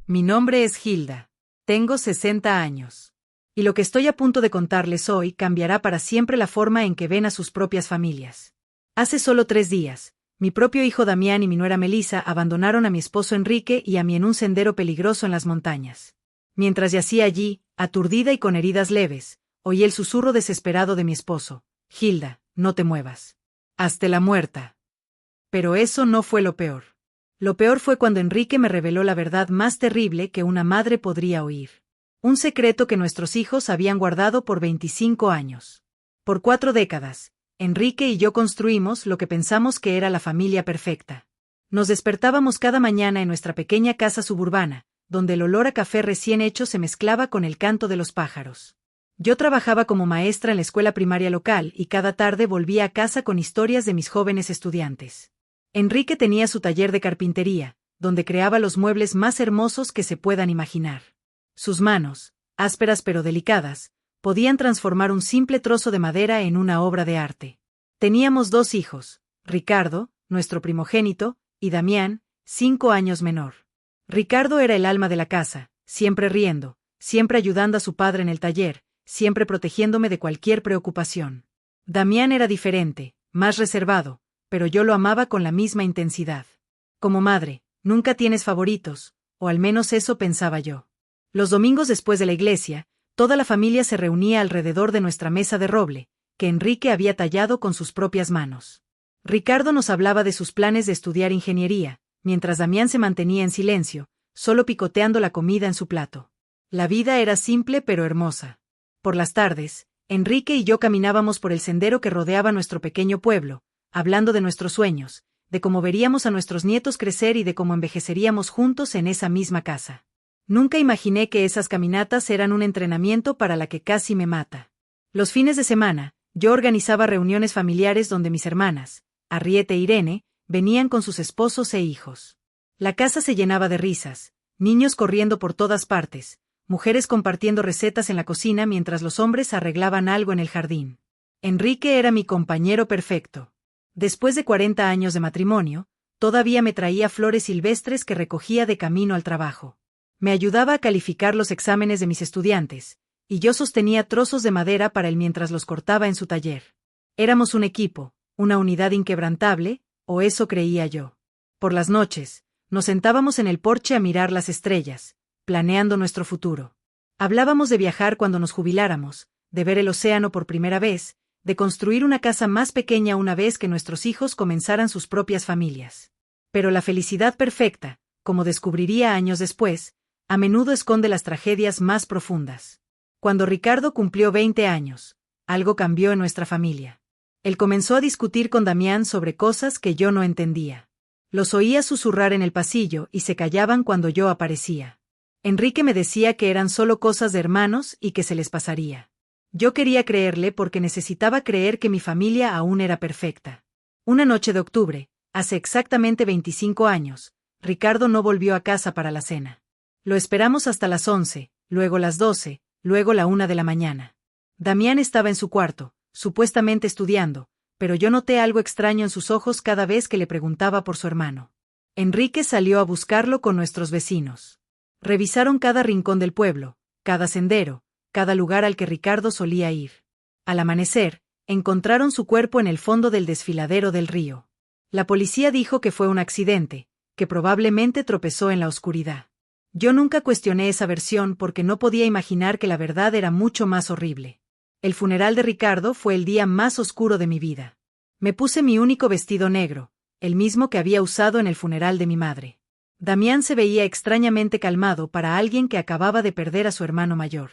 Mi nombre es Hilda. Tengo 60 años. Y lo que estoy a punto de contarles hoy cambiará para siempre la forma en que ven a sus propias familias. Hace solo 3 días, mi propio hijo Damián y mi nuera Melissa abandonaron a mi esposo Enrique y a mí en un sendero peligroso en las montañas. Mientras yacía allí, aturdida y con heridas leves, oí el susurro desesperado de mi esposo: Hilda, no te muevas. Hazte la muerta. Pero eso no fue lo peor. Lo peor fue cuando Enrique me reveló la verdad más terrible que una madre podría oír. Un secreto que nuestros hijos habían guardado por 25 años. Por 4 décadas, Enrique y yo construimos lo que pensamos que era la familia perfecta. Nos despertábamos cada mañana en nuestra pequeña casa suburbana, donde el olor a café recién hecho se mezclaba con el canto de los pájaros. Yo trabajaba como maestra en la escuela primaria local y cada tarde volvía a casa con historias de mis jóvenes estudiantes. Enrique tenía su taller de carpintería, donde creaba los muebles más hermosos que se puedan imaginar. Sus manos, ásperas pero delicadas, podían transformar un simple trozo de madera en una obra de arte. Teníamos 2 hijos, Ricardo, nuestro primogénito, y Damián, 5 años menor. Ricardo era el alma de la casa, siempre riendo, siempre ayudando a su padre en el taller, siempre protegiéndome de cualquier preocupación. Damián era diferente, más reservado, pero yo lo amaba con la misma intensidad. Como madre, nunca tienes favoritos, o al menos eso pensaba yo. Los domingos después de la iglesia, toda la familia se reunía alrededor de nuestra mesa de roble, que Enrique había tallado con sus propias manos. Ricardo nos hablaba de sus planes de estudiar ingeniería, mientras Damián se mantenía en silencio, solo picoteando la comida en su plato. La vida era simple pero hermosa. Por las tardes, Enrique y yo caminábamos por el sendero que rodeaba nuestro pequeño pueblo, hablando de nuestros sueños, de cómo veríamos a nuestros nietos crecer y de cómo envejeceríamos juntos en esa misma casa. Nunca imaginé que esas caminatas eran un entrenamiento para la que casi me mata. Los fines de semana, yo organizaba reuniones familiares donde mis hermanas, Arrieta e Irene, venían con sus esposos e hijos. La casa se llenaba de risas, niños corriendo por todas partes, mujeres compartiendo recetas en la cocina mientras los hombres arreglaban algo en el jardín. Enrique era mi compañero perfecto. Después de 40 años de matrimonio, todavía me traía flores silvestres que recogía de camino al trabajo. Me ayudaba a calificar los exámenes de mis estudiantes, y yo sostenía trozos de madera para él mientras los cortaba en su taller. Éramos un equipo, una unidad inquebrantable, o eso creía yo. Por las noches, nos sentábamos en el porche a mirar las estrellas, planeando nuestro futuro. Hablábamos de viajar cuando nos jubiláramos, de ver el océano por primera vez, de construir una casa más pequeña una vez que nuestros hijos comenzaran sus propias familias. Pero la felicidad perfecta, como descubriría años después, a menudo esconde las tragedias más profundas. Cuando Ricardo cumplió 20 años, algo cambió en nuestra familia. Él comenzó a discutir con Damián sobre cosas que yo no entendía. Los oía susurrar en el pasillo y se callaban cuando yo aparecía. Enrique me decía que eran solo cosas de hermanos y que se les pasaría. Yo quería creerle porque necesitaba creer que mi familia aún era perfecta. Una noche de octubre, hace exactamente 25 años, Ricardo no volvió a casa para la cena. Lo esperamos hasta las 11, luego las 12, luego la 1 de la mañana. Damián estaba en su cuarto, supuestamente estudiando, pero yo noté algo extraño en sus ojos cada vez que le preguntaba por su hermano. Enrique salió a buscarlo con nuestros vecinos. Revisaron cada rincón del pueblo, cada sendero, cada lugar al que Ricardo solía ir. Al amanecer, encontraron su cuerpo en el fondo del desfiladero del río. La policía dijo que fue un accidente, que probablemente tropezó en la oscuridad. Yo nunca cuestioné esa versión porque no podía imaginar que la verdad era mucho más horrible. El funeral de Ricardo fue el día más oscuro de mi vida. Me puse mi único vestido negro, el mismo que había usado en el funeral de mi madre. Damián se veía extrañamente calmado para alguien que acababa de perder a su hermano mayor.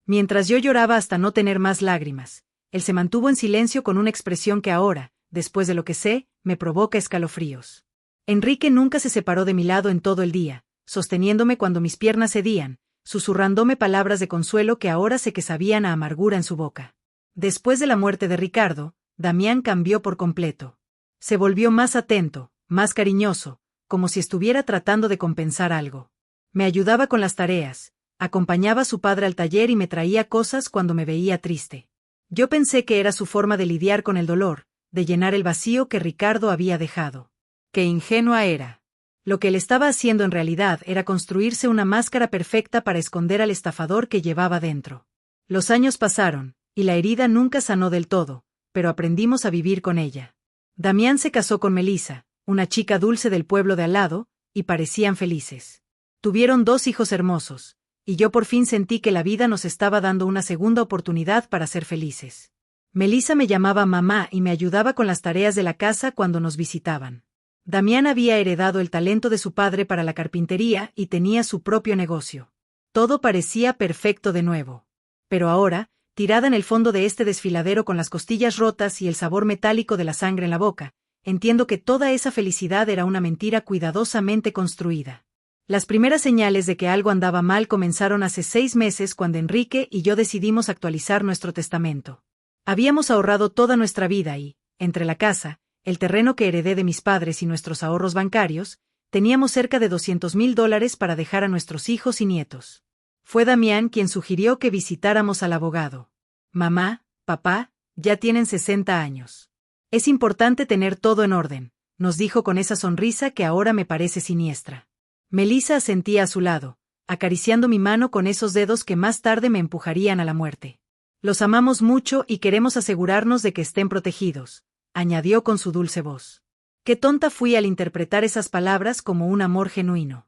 Mientras yo lloraba hasta no tener más lágrimas, él se mantuvo en silencio con una expresión que ahora, después de lo que sé, me provoca escalofríos. Enrique nunca se separó de mi lado en todo el día, sosteniéndome cuando mis piernas cedían, susurrándome palabras de consuelo que ahora sé que sabían a amargura en su boca. Después de la muerte de Ricardo, Damián cambió por completo. Se volvió más atento, más cariñoso, como si estuviera tratando de compensar algo. Me ayudaba con las tareas, acompañaba a su padre al taller y me traía cosas cuando me veía triste. Yo pensé que era su forma de lidiar con el dolor, de llenar el vacío que Ricardo había dejado. ¡Qué ingenua era! Lo que él estaba haciendo en realidad era construirse una máscara perfecta para esconder al estafador que llevaba dentro. Los años pasaron, y la herida nunca sanó del todo, pero aprendimos a vivir con ella. Damián se casó con Melissa, una chica dulce del pueblo de al lado, y parecían felices. Tuvieron 2 hijos hermosos, y yo por fin sentí que la vida nos estaba dando una segunda oportunidad para ser felices. Melissa me llamaba mamá y me ayudaba con las tareas de la casa cuando nos visitaban. Damián había heredado el talento de su padre para la carpintería y tenía su propio negocio. Todo parecía perfecto de nuevo. Pero ahora, tirada en el fondo de este desfiladero con las costillas rotas y el sabor metálico de la sangre en la boca, entiendo que toda esa felicidad era una mentira cuidadosamente construida. Las primeras señales de que algo andaba mal comenzaron hace 6 meses cuando Enrique y yo decidimos actualizar nuestro testamento. Habíamos ahorrado toda nuestra vida y, entre la casa, el terreno que heredé de mis padres y nuestros ahorros bancarios, teníamos cerca de $200,000 para dejar a nuestros hijos y nietos. Fue Damián quien sugirió que visitáramos al abogado. Mamá, papá, ya tienen 60 años. Es importante tener todo en orden, nos dijo con esa sonrisa que ahora me parece siniestra. Melissa asentía a su lado, acariciando mi mano con esos dedos que más tarde me empujarían a la muerte. Los amamos mucho y queremos asegurarnos de que estén protegidos, añadió con su dulce voz. Qué tonta fui al interpretar esas palabras como un amor genuino.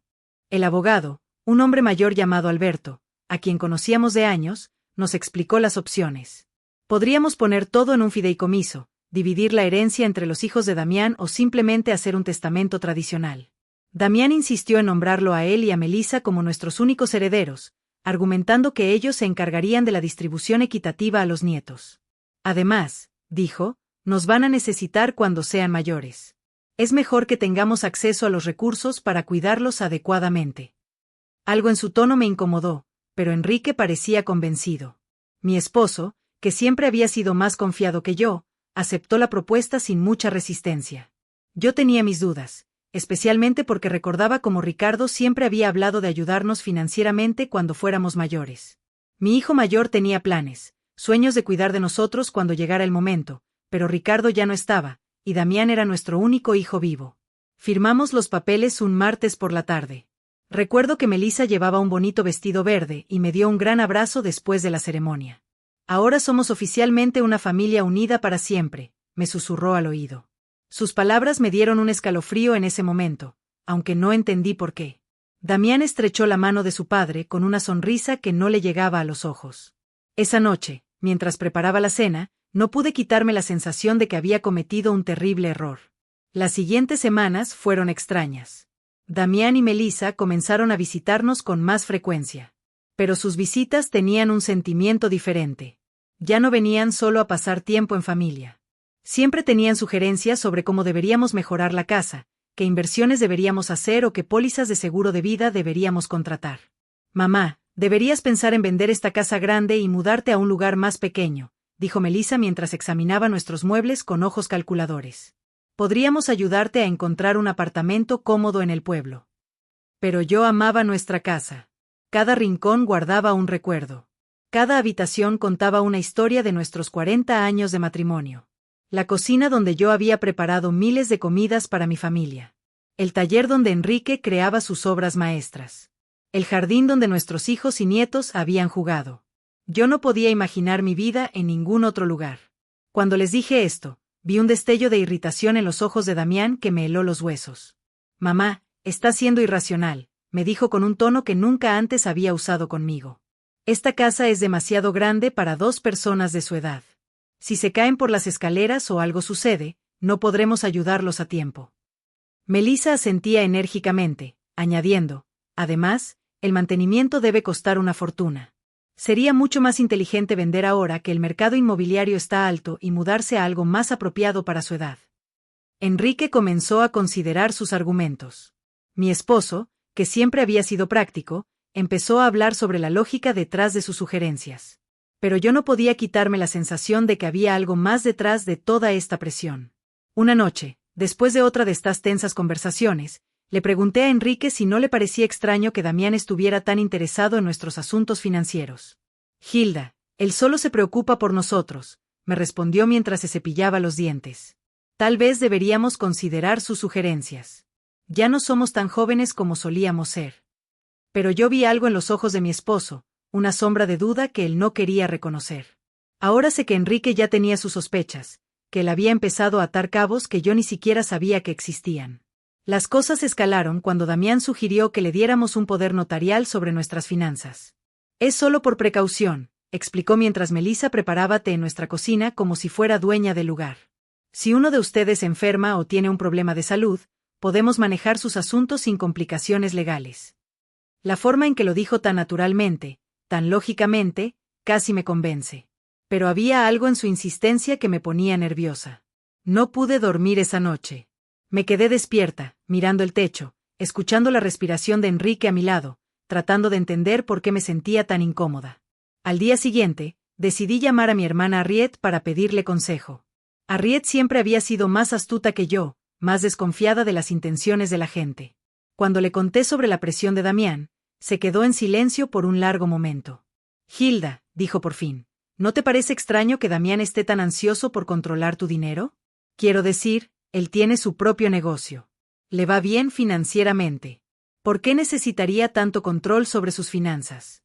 El abogado, un hombre mayor llamado Alberto, a quien conocíamos de años, nos explicó las opciones. Podríamos poner todo en un fideicomiso, dividir la herencia entre los hijos de Damián o simplemente hacer un testamento tradicional. Damián insistió en nombrarlo a él y a Melissa como nuestros únicos herederos, argumentando que ellos se encargarían de la distribución equitativa a los nietos. Además, dijo, nos van a necesitar cuando sean mayores. Es mejor que tengamos acceso a los recursos para cuidarlos adecuadamente. Algo en su tono me incomodó, pero Enrique parecía convencido. Mi esposo, que siempre había sido más confiado que yo, aceptó la propuesta sin mucha resistencia. Yo tenía mis dudas, especialmente porque recordaba cómo Ricardo siempre había hablado de ayudarnos financieramente cuando fuéramos mayores. Mi hijo mayor tenía planes, sueños de cuidar de nosotros cuando llegara el momento, pero Ricardo ya no estaba, y Damián era nuestro único hijo vivo. Firmamos los papeles un martes por la tarde. Recuerdo que Melissa llevaba un bonito vestido verde y me dio un gran abrazo después de la ceremonia. Ahora somos oficialmente una familia unida para siempre, me susurró al oído. Sus palabras me dieron un escalofrío en ese momento, aunque no entendí por qué. Damián estrechó la mano de su padre con una sonrisa que no le llegaba a los ojos. Esa noche, mientras preparaba la cena, no pude quitarme la sensación de que había cometido un terrible error. Las siguientes semanas fueron extrañas. Damián y Melissa comenzaron a visitarnos con más frecuencia. Pero sus visitas tenían un sentimiento diferente. Ya no venían solo a pasar tiempo en familia. Siempre tenían sugerencias sobre cómo deberíamos mejorar la casa, qué inversiones deberíamos hacer o qué pólizas de seguro de vida deberíamos contratar. Mamá, deberías pensar en vender esta casa grande y mudarte a un lugar más pequeño, dijo Melissa mientras examinaba nuestros muebles con ojos calculadores. Podríamos ayudarte a encontrar un apartamento cómodo en el pueblo. Pero yo amaba nuestra casa. Cada rincón guardaba un recuerdo. Cada habitación contaba una historia de nuestros 40 años de matrimonio. La cocina donde yo había preparado miles de comidas para mi familia. El taller donde Enrique creaba sus obras maestras. El jardín donde nuestros hijos y nietos habían jugado. Yo no podía imaginar mi vida en ningún otro lugar. Cuando les dije esto, vi un destello de irritación en los ojos de Damián que me heló los huesos. Mamá, estás siendo irracional, me dijo con un tono que nunca antes había usado conmigo. Esta casa es demasiado grande para 2 personas de su edad. Si se caen por las escaleras o algo sucede, no podremos ayudarlos a tiempo. Melissa asentía enérgicamente, añadiendo, además, el mantenimiento debe costar una fortuna. Sería mucho más inteligente vender ahora que el mercado inmobiliario está alto y mudarse a algo más apropiado para su edad. Enrique comenzó a considerar sus argumentos. Mi esposo, que siempre había sido práctico, empezó a hablar sobre la lógica detrás de sus sugerencias. Pero yo no podía quitarme la sensación de que había algo más detrás de toda esta presión. Una noche, después de otra de estas tensas conversaciones, le pregunté a Enrique si no le parecía extraño que Damián estuviera tan interesado en nuestros asuntos financieros. Hilda, él solo se preocupa por nosotros, me respondió mientras se cepillaba los dientes. Tal vez deberíamos considerar sus sugerencias. Ya no somos tan jóvenes como solíamos ser. Pero yo vi algo en los ojos de mi esposo, una sombra de duda que él no quería reconocer. Ahora sé que Enrique ya tenía sus sospechas, que él había empezado a atar cabos que yo ni siquiera sabía que existían. Las cosas escalaron cuando Damián sugirió que le diéramos un poder notarial sobre nuestras finanzas. Es solo por precaución, explicó mientras Melissa preparaba té en nuestra cocina como si fuera dueña del lugar. Si uno de ustedes enferma o tiene un problema de salud, podemos manejar sus asuntos sin complicaciones legales. La forma en que lo dijo tan naturalmente, tan lógicamente, casi me convence. Pero había algo en su insistencia que me ponía nerviosa. No pude dormir esa noche. Me quedé despierta, mirando el techo, escuchando la respiración de Enrique a mi lado, tratando de entender por qué me sentía tan incómoda. Al día siguiente, decidí llamar a mi hermana Harriet para pedirle consejo. Harriet siempre había sido más astuta que yo, más desconfiada de las intenciones de la gente. Cuando le conté sobre la presión de Damián, se quedó en silencio por un largo momento. Hilda, dijo por fin, ¿no te parece extraño que Damián esté tan ansioso por controlar tu dinero? Quiero decir, él tiene su propio negocio. Le va bien financieramente. ¿Por qué necesitaría tanto control sobre sus finanzas?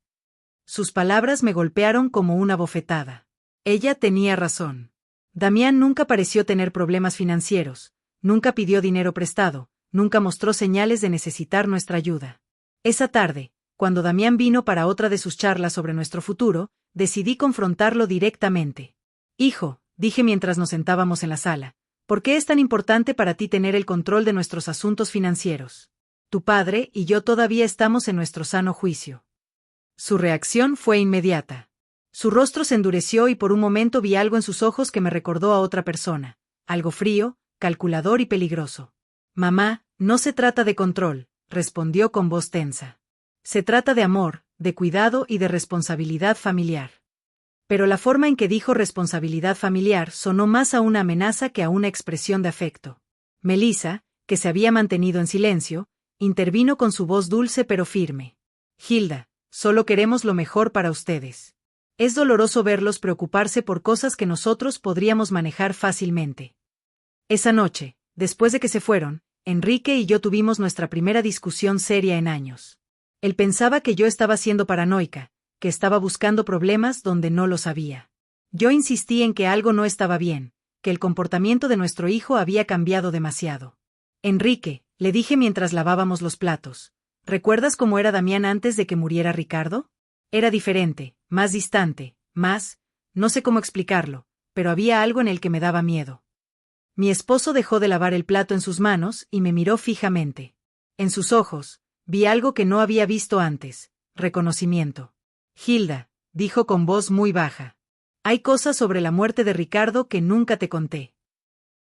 Sus palabras me golpearon como una bofetada. Ella tenía razón. Damián nunca pareció tener problemas financieros, nunca pidió dinero prestado, nunca mostró señales de necesitar nuestra ayuda. Esa tarde, cuando Damián vino para otra de sus charlas sobre nuestro futuro, decidí confrontarlo directamente. Hijo, dije mientras nos sentábamos en la sala, ¿por qué es tan importante para ti tener el control de nuestros asuntos financieros? Tu padre y yo todavía estamos en nuestro sano juicio. Su reacción fue inmediata. Su rostro se endureció y por un momento vi algo en sus ojos que me recordó a otra persona, algo frío, calculador y peligroso. Mamá, no se trata de control, respondió con voz tensa. Se trata de amor, de cuidado y de responsabilidad familiar. Pero la forma en que dijo responsabilidad familiar sonó más a una amenaza que a una expresión de afecto. Melissa, que se había mantenido en silencio, intervino con su voz dulce pero firme. Hilda, solo queremos lo mejor para ustedes. Es doloroso verlos preocuparse por cosas que nosotros podríamos manejar fácilmente. Esa noche, después de que se fueron, Enrique y yo tuvimos nuestra primera discusión seria en años. Él pensaba que yo estaba siendo paranoica, que estaba buscando problemas donde no los había. Yo insistí en que algo no estaba bien, que el comportamiento de nuestro hijo había cambiado demasiado. Enrique, le dije mientras lavábamos los platos, ¿recuerdas cómo era Damián antes de que muriera Ricardo? Era diferente, más distante, no sé cómo explicarlo, pero había algo en el que me daba miedo. Mi esposo dejó de lavar el plato en sus manos y me miró fijamente. En sus ojos, vi algo que no había visto antes, reconocimiento. Hilda, dijo con voz muy baja. Hay cosas sobre la muerte de Ricardo que nunca te conté.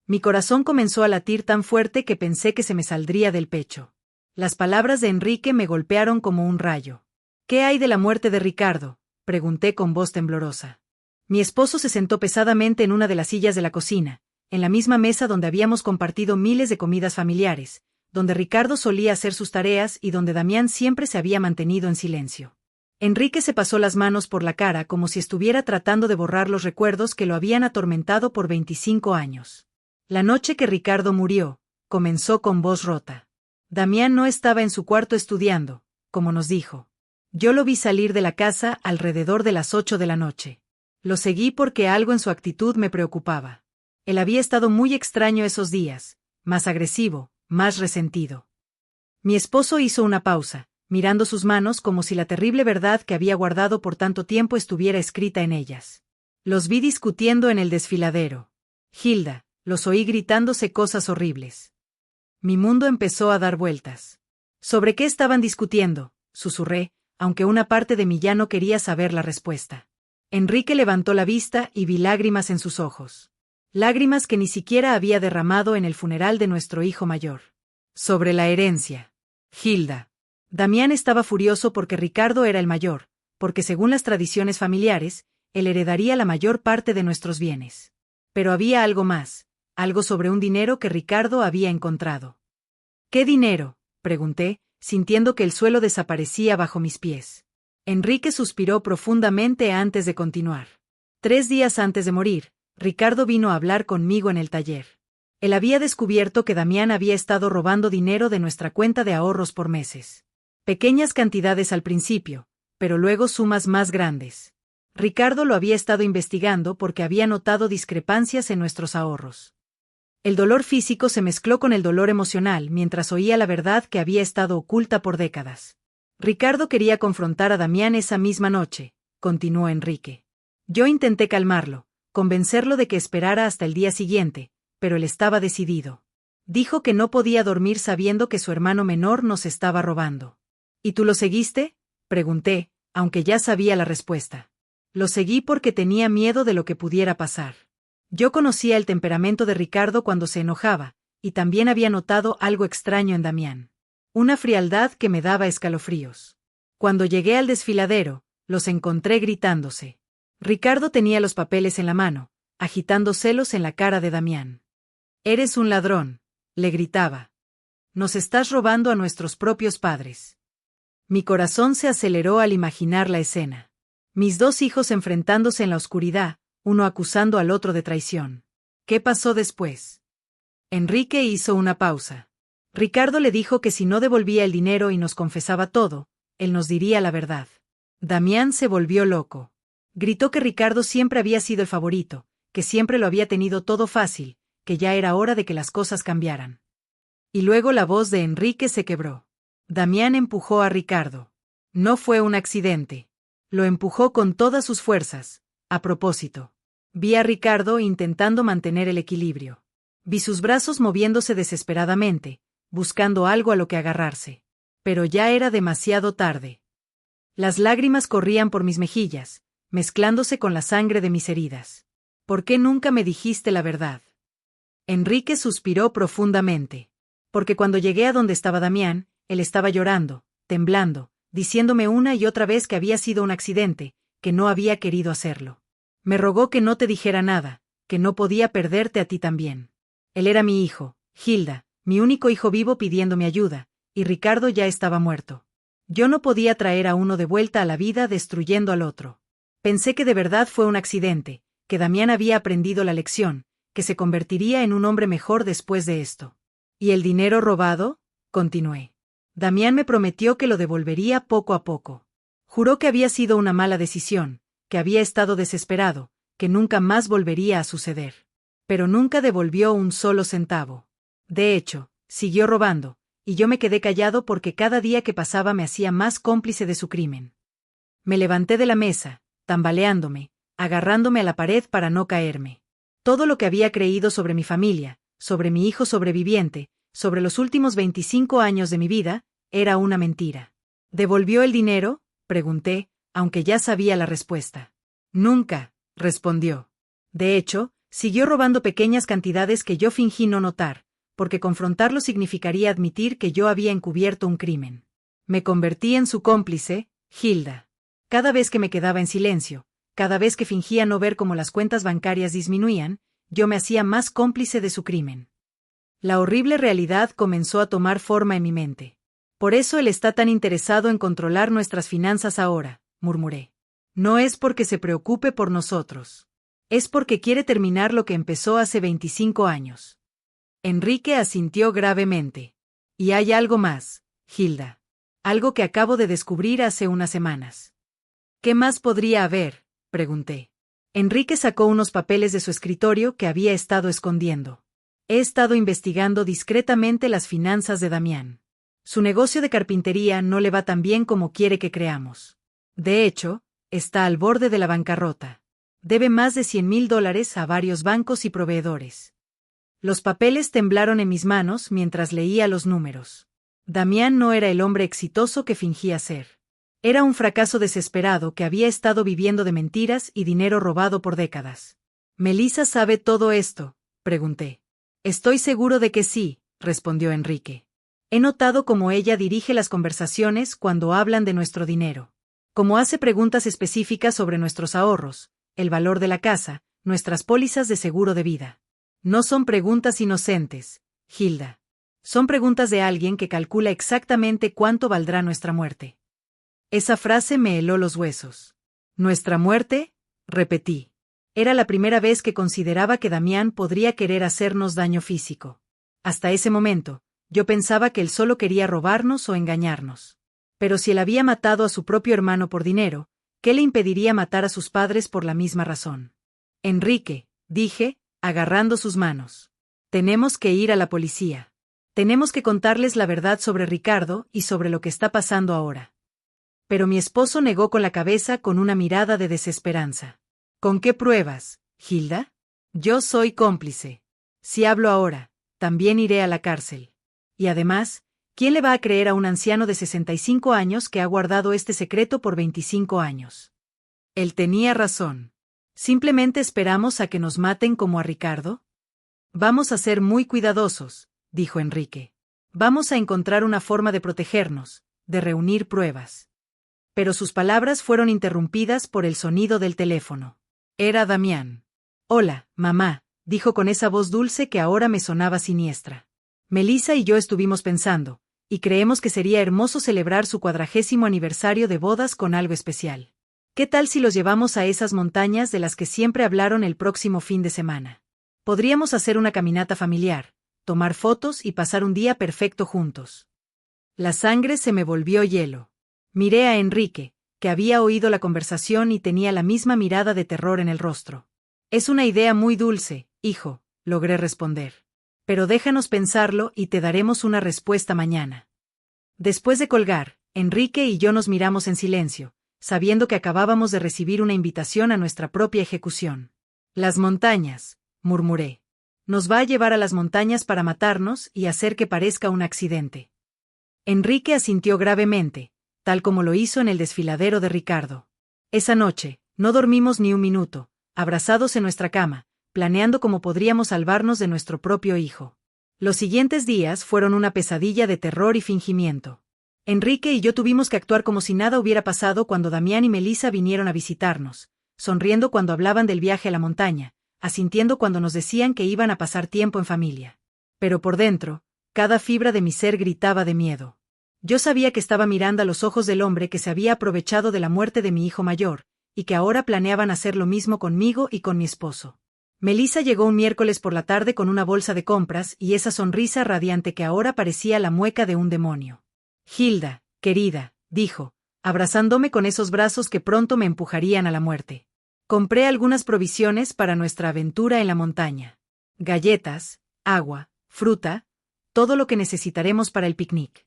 Mi corazón comenzó a latir tan fuerte que pensé que se me saldría del pecho. Las palabras de Enrique me golpearon como un rayo. ¿Qué hay de la muerte de Ricardo?, pregunté con voz temblorosa. Mi esposo se sentó pesadamente en una de las sillas de la cocina, en la misma mesa donde habíamos compartido miles de comidas familiares, donde Ricardo solía hacer sus tareas y donde Damián siempre se había mantenido en silencio. Enrique se pasó las manos por la cara como si estuviera tratando de borrar los recuerdos que lo habían atormentado por 25 años. La noche que Ricardo murió, comenzó con voz rota. Damián no estaba en su cuarto estudiando, como nos dijo. Yo lo vi salir de la casa alrededor de las 8 de la noche. Lo seguí porque algo en su actitud me preocupaba. Él había estado muy extraño esos días, más agresivo, más resentido. Mi esposo hizo una pausa, mirando sus manos como si la terrible verdad que había guardado por tanto tiempo estuviera escrita en ellas. Los vi discutiendo en el desfiladero. Hilda, los oí gritándose cosas horribles. Mi mundo empezó a dar vueltas. ¿Sobre qué estaban discutiendo?, susurré, aunque una parte de mí ya no quería saber la respuesta. Enrique levantó la vista y vi lágrimas en sus ojos. Lágrimas que ni siquiera había derramado en el funeral de nuestro hijo mayor. Sobre la herencia. Hilda. Damián estaba furioso porque Ricardo era el mayor, porque según las tradiciones familiares, él heredaría la mayor parte de nuestros bienes. Pero había algo más, algo sobre un dinero que Ricardo había encontrado. ¿Qué dinero?, pregunté, sintiendo que el suelo desaparecía bajo mis pies. Enrique suspiró profundamente antes de continuar. 3 días antes de morir, Ricardo vino a hablar conmigo en el taller. Él había descubierto que Damián había estado robando dinero de nuestra cuenta de ahorros por meses. Pequeñas cantidades al principio, pero luego sumas más grandes. Ricardo lo había estado investigando porque había notado discrepancias en nuestros ahorros. El dolor físico se mezcló con el dolor emocional mientras oía la verdad que había estado oculta por décadas. Ricardo quería confrontar a Damián esa misma noche, continuó Enrique. Yo intenté calmarlo, convencerlo de que esperara hasta el día siguiente, pero él estaba decidido. Dijo que no podía dormir sabiendo que su hermano menor nos estaba robando. ¿Y tú lo seguiste?, pregunté, aunque ya sabía la respuesta. Lo seguí porque tenía miedo de lo que pudiera pasar. Yo conocía el temperamento de Ricardo cuando se enojaba, y también había notado algo extraño en Damián. Una frialdad que me daba escalofríos. Cuando llegué al desfiladero, los encontré gritándose. Ricardo tenía los papeles en la mano, agitando celos en la cara de Damián. «Eres un ladrón», le gritaba. «Nos estás robando a nuestros propios padres». Mi corazón se aceleró al imaginar la escena. Mis dos hijos enfrentándose en la oscuridad, uno acusando al otro de traición. ¿Qué pasó después? Enrique hizo una pausa. Ricardo le dijo que si no devolvía el dinero y nos confesaba todo, él nos diría la verdad. Damián se volvió loco. Gritó que Ricardo siempre había sido el favorito, que siempre lo había tenido todo fácil, que ya era hora de que las cosas cambiaran. Y luego la voz de Enrique se quebró. Damián empujó a Ricardo. No fue un accidente. Lo empujó con todas sus fuerzas, a propósito. Vi a Ricardo intentando mantener el equilibrio. Vi sus brazos moviéndose desesperadamente, buscando algo a lo que agarrarse. Pero ya era demasiado tarde. Las lágrimas corrían por mis mejillas, mezclándose con la sangre de mis heridas. ¿Por qué nunca me dijiste la verdad? Enrique suspiró profundamente. Porque cuando llegué a donde estaba Damián, él estaba llorando, temblando, diciéndome una y otra vez que había sido un accidente, que no había querido hacerlo. Me rogó que no te dijera nada, que no podía perderte a ti también. Él era mi hijo, Hilda, mi único hijo vivo pidiéndome ayuda, y Ricardo ya estaba muerto. Yo no podía traer a uno de vuelta a la vida destruyendo al otro. Pensé que de verdad fue un accidente, que Damián había aprendido la lección, que se convertiría en un hombre mejor después de esto. ¿Y el dinero robado?, continué. Damián me prometió que lo devolvería poco a poco. Juró que había sido una mala decisión, que había estado desesperado, que nunca más volvería a suceder. Pero nunca devolvió un solo centavo. De hecho, siguió robando, y yo me quedé callado porque cada día que pasaba me hacía más cómplice de su crimen. Me levanté de la mesa, tambaleándome, agarrándome a la pared para no caerme. Todo lo que había creído sobre mi familia, sobre mi hijo sobreviviente, sobre los últimos 25 años de mi vida, era una mentira. ¿Devolvió el dinero?, pregunté, aunque ya sabía la respuesta. Nunca, respondió. De hecho, siguió robando pequeñas cantidades que yo fingí no notar, porque confrontarlo significaría admitir que yo había encubierto un crimen. Me convertí en su cómplice, Hilda. Cada vez que me quedaba en silencio, cada vez que fingía no ver cómo las cuentas bancarias disminuían, yo me hacía más cómplice de su crimen. La horrible realidad comenzó a tomar forma en mi mente. Por eso él está tan interesado en controlar nuestras finanzas ahora, murmuré. No es porque se preocupe por nosotros. Es porque quiere terminar lo que empezó hace 25 años. Enrique asintió gravemente. Y hay algo más, Hilda. Algo que acabo de descubrir hace unas semanas. ¿Qué más podría haber?, pregunté. Enrique sacó unos papeles de su escritorio que había estado escondiendo. He estado investigando discretamente las finanzas de Damián. Su negocio de carpintería no le va tan bien como quiere que creamos. De hecho, está al borde de la bancarrota. Debe más de $100,000 a varios bancos y proveedores. Los papeles temblaron en mis manos mientras leía los números. Damián no era el hombre exitoso que fingía ser. Era un fracaso desesperado que había estado viviendo de mentiras y dinero robado por décadas. ¿Melissa sabe todo esto?, pregunté. Estoy seguro de que sí, respondió Enrique. He notado cómo ella dirige las conversaciones cuando hablan de nuestro dinero. Cómo hace preguntas específicas sobre nuestros ahorros, el valor de la casa, nuestras pólizas de seguro de vida. No son preguntas inocentes, Hilda. Son preguntas de alguien que calcula exactamente cuánto valdrá nuestra muerte. Esa frase me heló los huesos. ¿Nuestra muerte?, repetí. Era la primera vez que consideraba que Damián podría querer hacernos daño físico. Hasta ese momento, yo pensaba que él solo quería robarnos o engañarnos. Pero si él había matado a su propio hermano por dinero, ¿qué le impediría matar a sus padres por la misma razón? Enrique, dije, agarrando sus manos. Tenemos que ir a la policía. Tenemos que contarles la verdad sobre Ricardo y sobre lo que está pasando ahora. Pero mi esposo negó con la cabeza con una mirada de desesperanza. ¿Con qué pruebas, Hilda? Yo soy cómplice. Si hablo ahora, también iré a la cárcel. Y además, ¿quién le va a creer a un anciano de 65 años que ha guardado este secreto por 25 años? Él tenía razón. ¿Simplemente esperamos a que nos maten como a Ricardo? Vamos a ser muy cuidadosos, dijo Enrique. Vamos a encontrar una forma de protegernos, de reunir pruebas. Pero sus palabras fueron interrumpidas por el sonido del teléfono. Era Damián. Hola, mamá, dijo con esa voz dulce que ahora me sonaba siniestra. Melissa y yo estuvimos pensando, y creemos que sería hermoso celebrar su 40º aniversario de bodas con algo especial. ¿Qué tal si los llevamos a esas montañas de las que siempre hablaron el próximo fin de semana? Podríamos hacer una caminata familiar, tomar fotos y pasar un día perfecto juntos. La sangre se me volvió hielo. Miré a Enrique, que había oído la conversación y tenía la misma mirada de terror en el rostro. Es una idea muy dulce, hijo, logré responder. Pero déjanos pensarlo y te daremos una respuesta mañana. Después de colgar, Enrique y yo nos miramos en silencio, sabiendo que acabábamos de recibir una invitación a nuestra propia ejecución. Las montañas, murmuré. Nos va a llevar a las montañas para matarnos y hacer que parezca un accidente. Enrique asintió gravemente, tal como lo hizo en el desfiladero de Ricardo. Esa noche, no dormimos ni un minuto, abrazados en nuestra cama, planeando cómo podríamos salvarnos de nuestro propio hijo. Los siguientes días fueron una pesadilla de terror y fingimiento. Enrique y yo tuvimos que actuar como si nada hubiera pasado cuando Damián y Melissa vinieron a visitarnos, sonriendo cuando hablaban del viaje a la montaña, asintiendo cuando nos decían que iban a pasar tiempo en familia. Pero por dentro, cada fibra de mi ser gritaba de miedo. Yo sabía que estaba mirando a los ojos del hombre que se había aprovechado de la muerte de mi hijo mayor, y que ahora planeaban hacer lo mismo conmigo y con mi esposo. Melissa llegó un miércoles por la tarde con una bolsa de compras y esa sonrisa radiante que ahora parecía la mueca de un demonio. Hilda, querida, dijo, abrazándome con esos brazos que pronto me empujarían a la muerte. Compré algunas provisiones para nuestra aventura en la montaña. Galletas, agua, fruta, todo lo que necesitaremos para el picnic.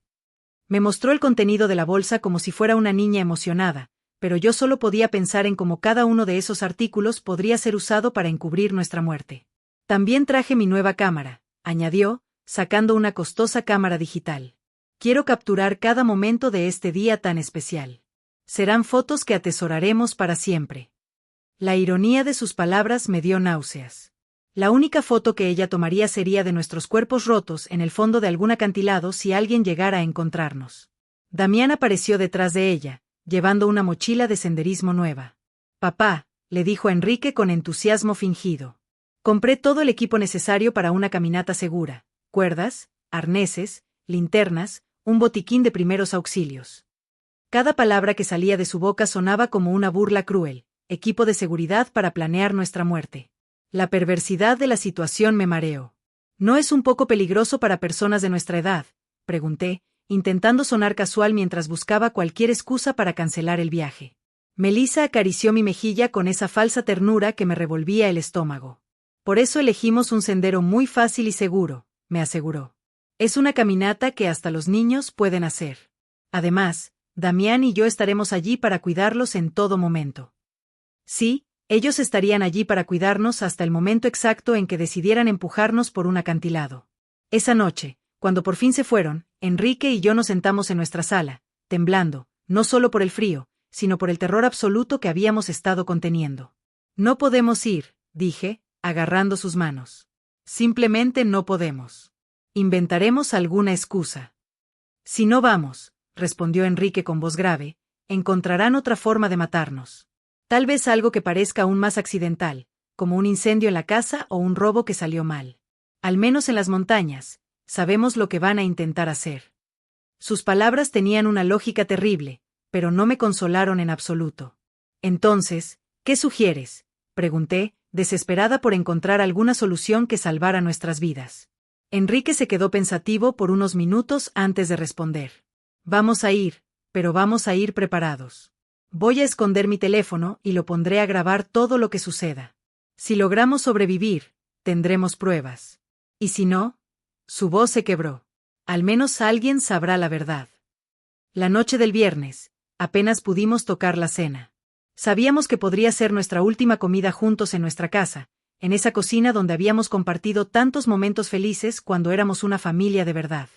Me mostró el contenido de la bolsa como si fuera una niña emocionada, pero yo solo podía pensar en cómo cada uno de esos artículos podría ser usado para encubrir nuestra muerte. También traje mi nueva cámara, añadió, sacando una costosa cámara digital. Quiero capturar cada momento de este día tan especial. Serán fotos que atesoraremos para siempre. La ironía de sus palabras me dio náuseas. La única foto que ella tomaría sería de nuestros cuerpos rotos en el fondo de algún acantilado si alguien llegara a encontrarnos. Damián apareció detrás de ella, llevando una mochila de senderismo nueva. Papá, le dijo a Enrique con entusiasmo fingido. Compré todo el equipo necesario para una caminata segura: cuerdas, arneses, linternas, un botiquín de primeros auxilios. Cada palabra que salía de su boca sonaba como una burla cruel: equipo de seguridad para planear nuestra muerte. La perversidad de la situación me mareó. ¿No es un poco peligroso para personas de nuestra edad?, pregunté, intentando sonar casual mientras buscaba cualquier excusa para cancelar el viaje. Melissa acarició mi mejilla con esa falsa ternura que me revolvía el estómago. Por eso elegimos un sendero muy fácil y seguro, me aseguró. Es una caminata que hasta los niños pueden hacer. Además, Damián y yo estaremos allí para cuidarlos en todo momento. Sí, ellos estarían allí para cuidarnos hasta el momento exacto en que decidieran empujarnos por un acantilado. Esa noche, cuando por fin se fueron, Enrique y yo nos sentamos en nuestra sala, temblando, no solo por el frío, sino por el terror absoluto que habíamos estado conteniendo. No podemos ir, dije, agarrando sus manos. Simplemente no podemos. Inventaremos alguna excusa. Si no vamos, respondió Enrique con voz grave, encontrarán otra forma de matarnos. Tal vez algo que parezca aún más accidental, como un incendio en la casa o un robo que salió mal. Al menos en las montañas, sabemos lo que van a intentar hacer. Sus palabras tenían una lógica terrible, pero no me consolaron en absoluto. Entonces, ¿qué sugieres?, pregunté, desesperada por encontrar alguna solución que salvara nuestras vidas. Enrique se quedó pensativo por unos minutos antes de responder. Vamos a ir, pero vamos a ir preparados. Voy a esconder mi teléfono y lo pondré a grabar todo lo que suceda. Si logramos sobrevivir, tendremos pruebas. ¿Y si no? Su voz se quebró. Al menos alguien sabrá la verdad. La noche del viernes, apenas pudimos tocar la cena. Sabíamos que podría ser nuestra última comida juntos en nuestra casa, en esa cocina donde habíamos compartido tantos momentos felices cuando éramos una familia de verdad.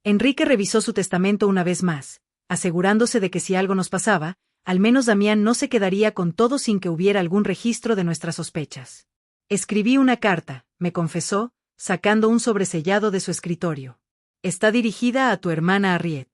Enrique revisó su testamento una vez más, asegurándose de que si algo nos pasaba, al menos Damián no se quedaría con todo sin que hubiera algún registro de nuestras sospechas. Escribí una carta, me confesó, sacando un sobresellado de su escritorio. Está dirigida a tu hermana Harriet.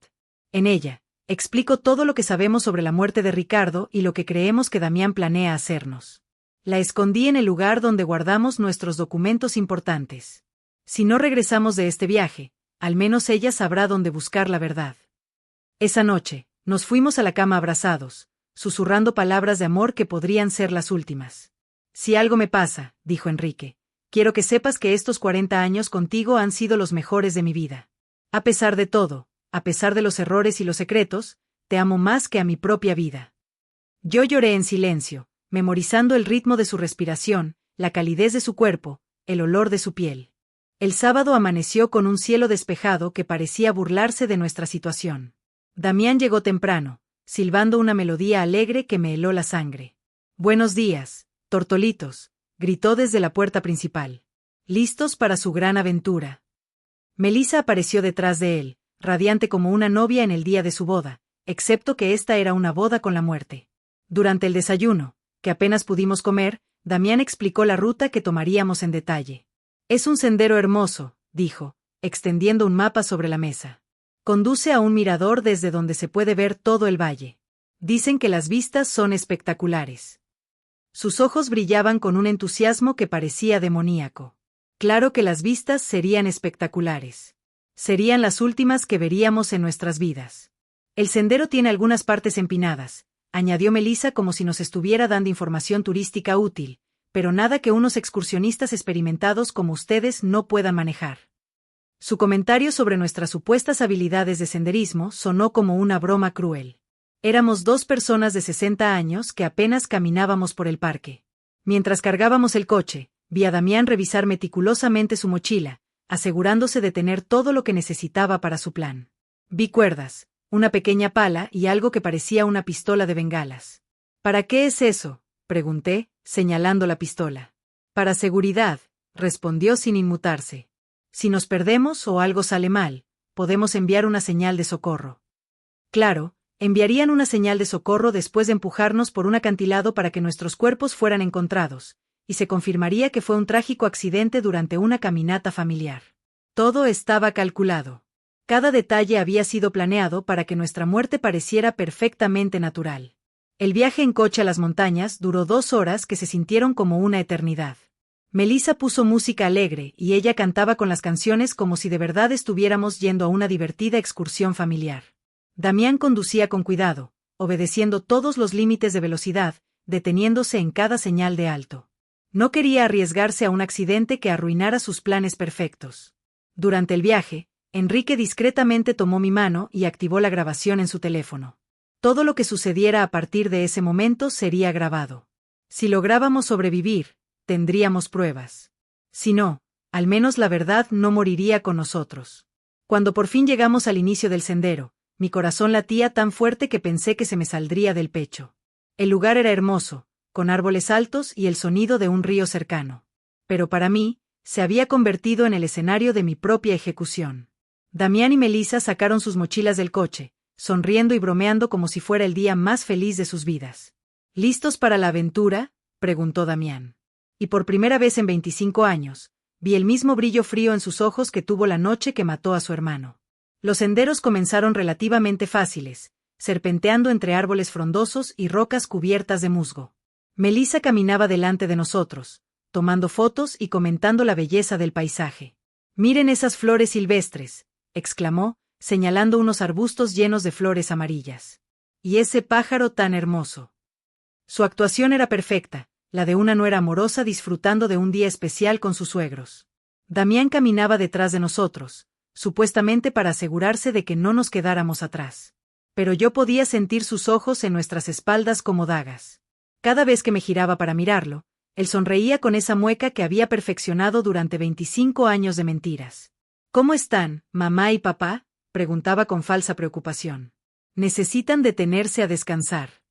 En ella, explico todo lo que sabemos sobre la muerte de Ricardo y lo que creemos que Damián planea hacernos. La escondí en el lugar donde guardamos nuestros documentos importantes. Si no regresamos de este viaje, al menos ella sabrá dónde buscar la verdad. Esa noche, nos fuimos a la cama abrazados, susurrando palabras de amor que podrían ser las últimas. Si algo me pasa, dijo Enrique, quiero que sepas que estos 40 años contigo han sido los mejores de mi vida. A pesar de todo, a pesar de los errores y los secretos, te amo más que a mi propia vida. Yo lloré en silencio, memorizando el ritmo de su respiración, la calidez de su cuerpo, el olor de su piel. El sábado amaneció con un cielo despejado que parecía burlarse de nuestra situación. Damián llegó temprano, silbando una melodía alegre que me heló la sangre. Buenos días, tortolitos, gritó desde la puerta principal. ¿Listos para su gran aventura? Melissa apareció detrás de él, radiante como una novia en el día de su boda, excepto que esta era una boda con la muerte. Durante el desayuno, que apenas pudimos comer, Damián explicó la ruta que tomaríamos en detalle. Es un sendero hermoso, dijo, extendiendo un mapa sobre la mesa. Conduce a un mirador desde donde se puede ver todo el valle. Dicen que las vistas son espectaculares. Sus ojos brillaban con un entusiasmo que parecía demoníaco. Claro que las vistas serían espectaculares. Serían las últimas que veríamos en nuestras vidas. El sendero tiene algunas partes empinadas, añadió Melissa como si nos estuviera dando información turística útil, pero nada que unos excursionistas experimentados como ustedes no puedan manejar. Su comentario sobre nuestras supuestas habilidades de senderismo sonó como una broma cruel. Éramos dos personas de 60 años que apenas caminábamos por el parque. Mientras cargábamos el coche, vi a Damián revisar meticulosamente su mochila, asegurándose de tener todo lo que necesitaba para su plan. Vi cuerdas, una pequeña pala y algo que parecía una pistola de bengalas. ¿Para qué es eso?, pregunté, señalando la pistola. Para seguridad, respondió sin inmutarse. Si nos perdemos o algo sale mal, podemos enviar una señal de socorro. Claro, enviarían una señal de socorro después de empujarnos por un acantilado para que nuestros cuerpos fueran encontrados, y se confirmaría que fue un trágico accidente durante una caminata familiar. Todo estaba calculado. Cada detalle había sido planeado para que nuestra muerte pareciera perfectamente natural. El viaje en coche a las montañas duró 2 horas que se sintieron como una eternidad. Melissa puso música alegre y ella cantaba con las canciones como si de verdad estuviéramos yendo a una divertida excursión familiar. Damián conducía con cuidado, obedeciendo todos los límites de velocidad, deteniéndose en cada señal de alto. No quería arriesgarse a un accidente que arruinara sus planes perfectos. Durante el viaje, Enrique discretamente tomó mi mano y activó la grabación en su teléfono. Todo lo que sucediera a partir de ese momento sería grabado. Si lográbamos sobrevivir, tendríamos pruebas. Si no, al menos la verdad no moriría con nosotros. Cuando por fin llegamos al inicio del sendero, mi corazón latía tan fuerte que pensé que se me saldría del pecho. El lugar era hermoso, con árboles altos y el sonido de un río cercano. Pero para mí, se había convertido en el escenario de mi propia ejecución. Damián y Melissa sacaron sus mochilas del coche, sonriendo y bromeando como si fuera el día más feliz de sus vidas. ¿Listos para la aventura?, preguntó Damián. Y por primera vez en 25 años, vi el mismo brillo frío en sus ojos que tuvo la noche que mató a su hermano. Los senderos comenzaron relativamente fáciles, serpenteando entre árboles frondosos y rocas cubiertas de musgo. Melissa caminaba delante de nosotros, tomando fotos y comentando la belleza del paisaje. «Miren esas flores silvestres», exclamó, señalando unos arbustos llenos de flores amarillas. «Y ese pájaro tan hermoso». Su actuación era perfecta, la de una nuera amorosa disfrutando de un día especial con sus suegros. Damián caminaba detrás de nosotros, supuestamente para asegurarse de que no nos quedáramos atrás. Pero yo podía sentir sus ojos en nuestras espaldas como dagas. Cada vez que me giraba para mirarlo, él sonreía con esa mueca que había perfeccionado durante 25 años de mentiras. ¿Cómo están, mamá y papá?, preguntaba con falsa preocupación. Necesitan detenerse a descansar.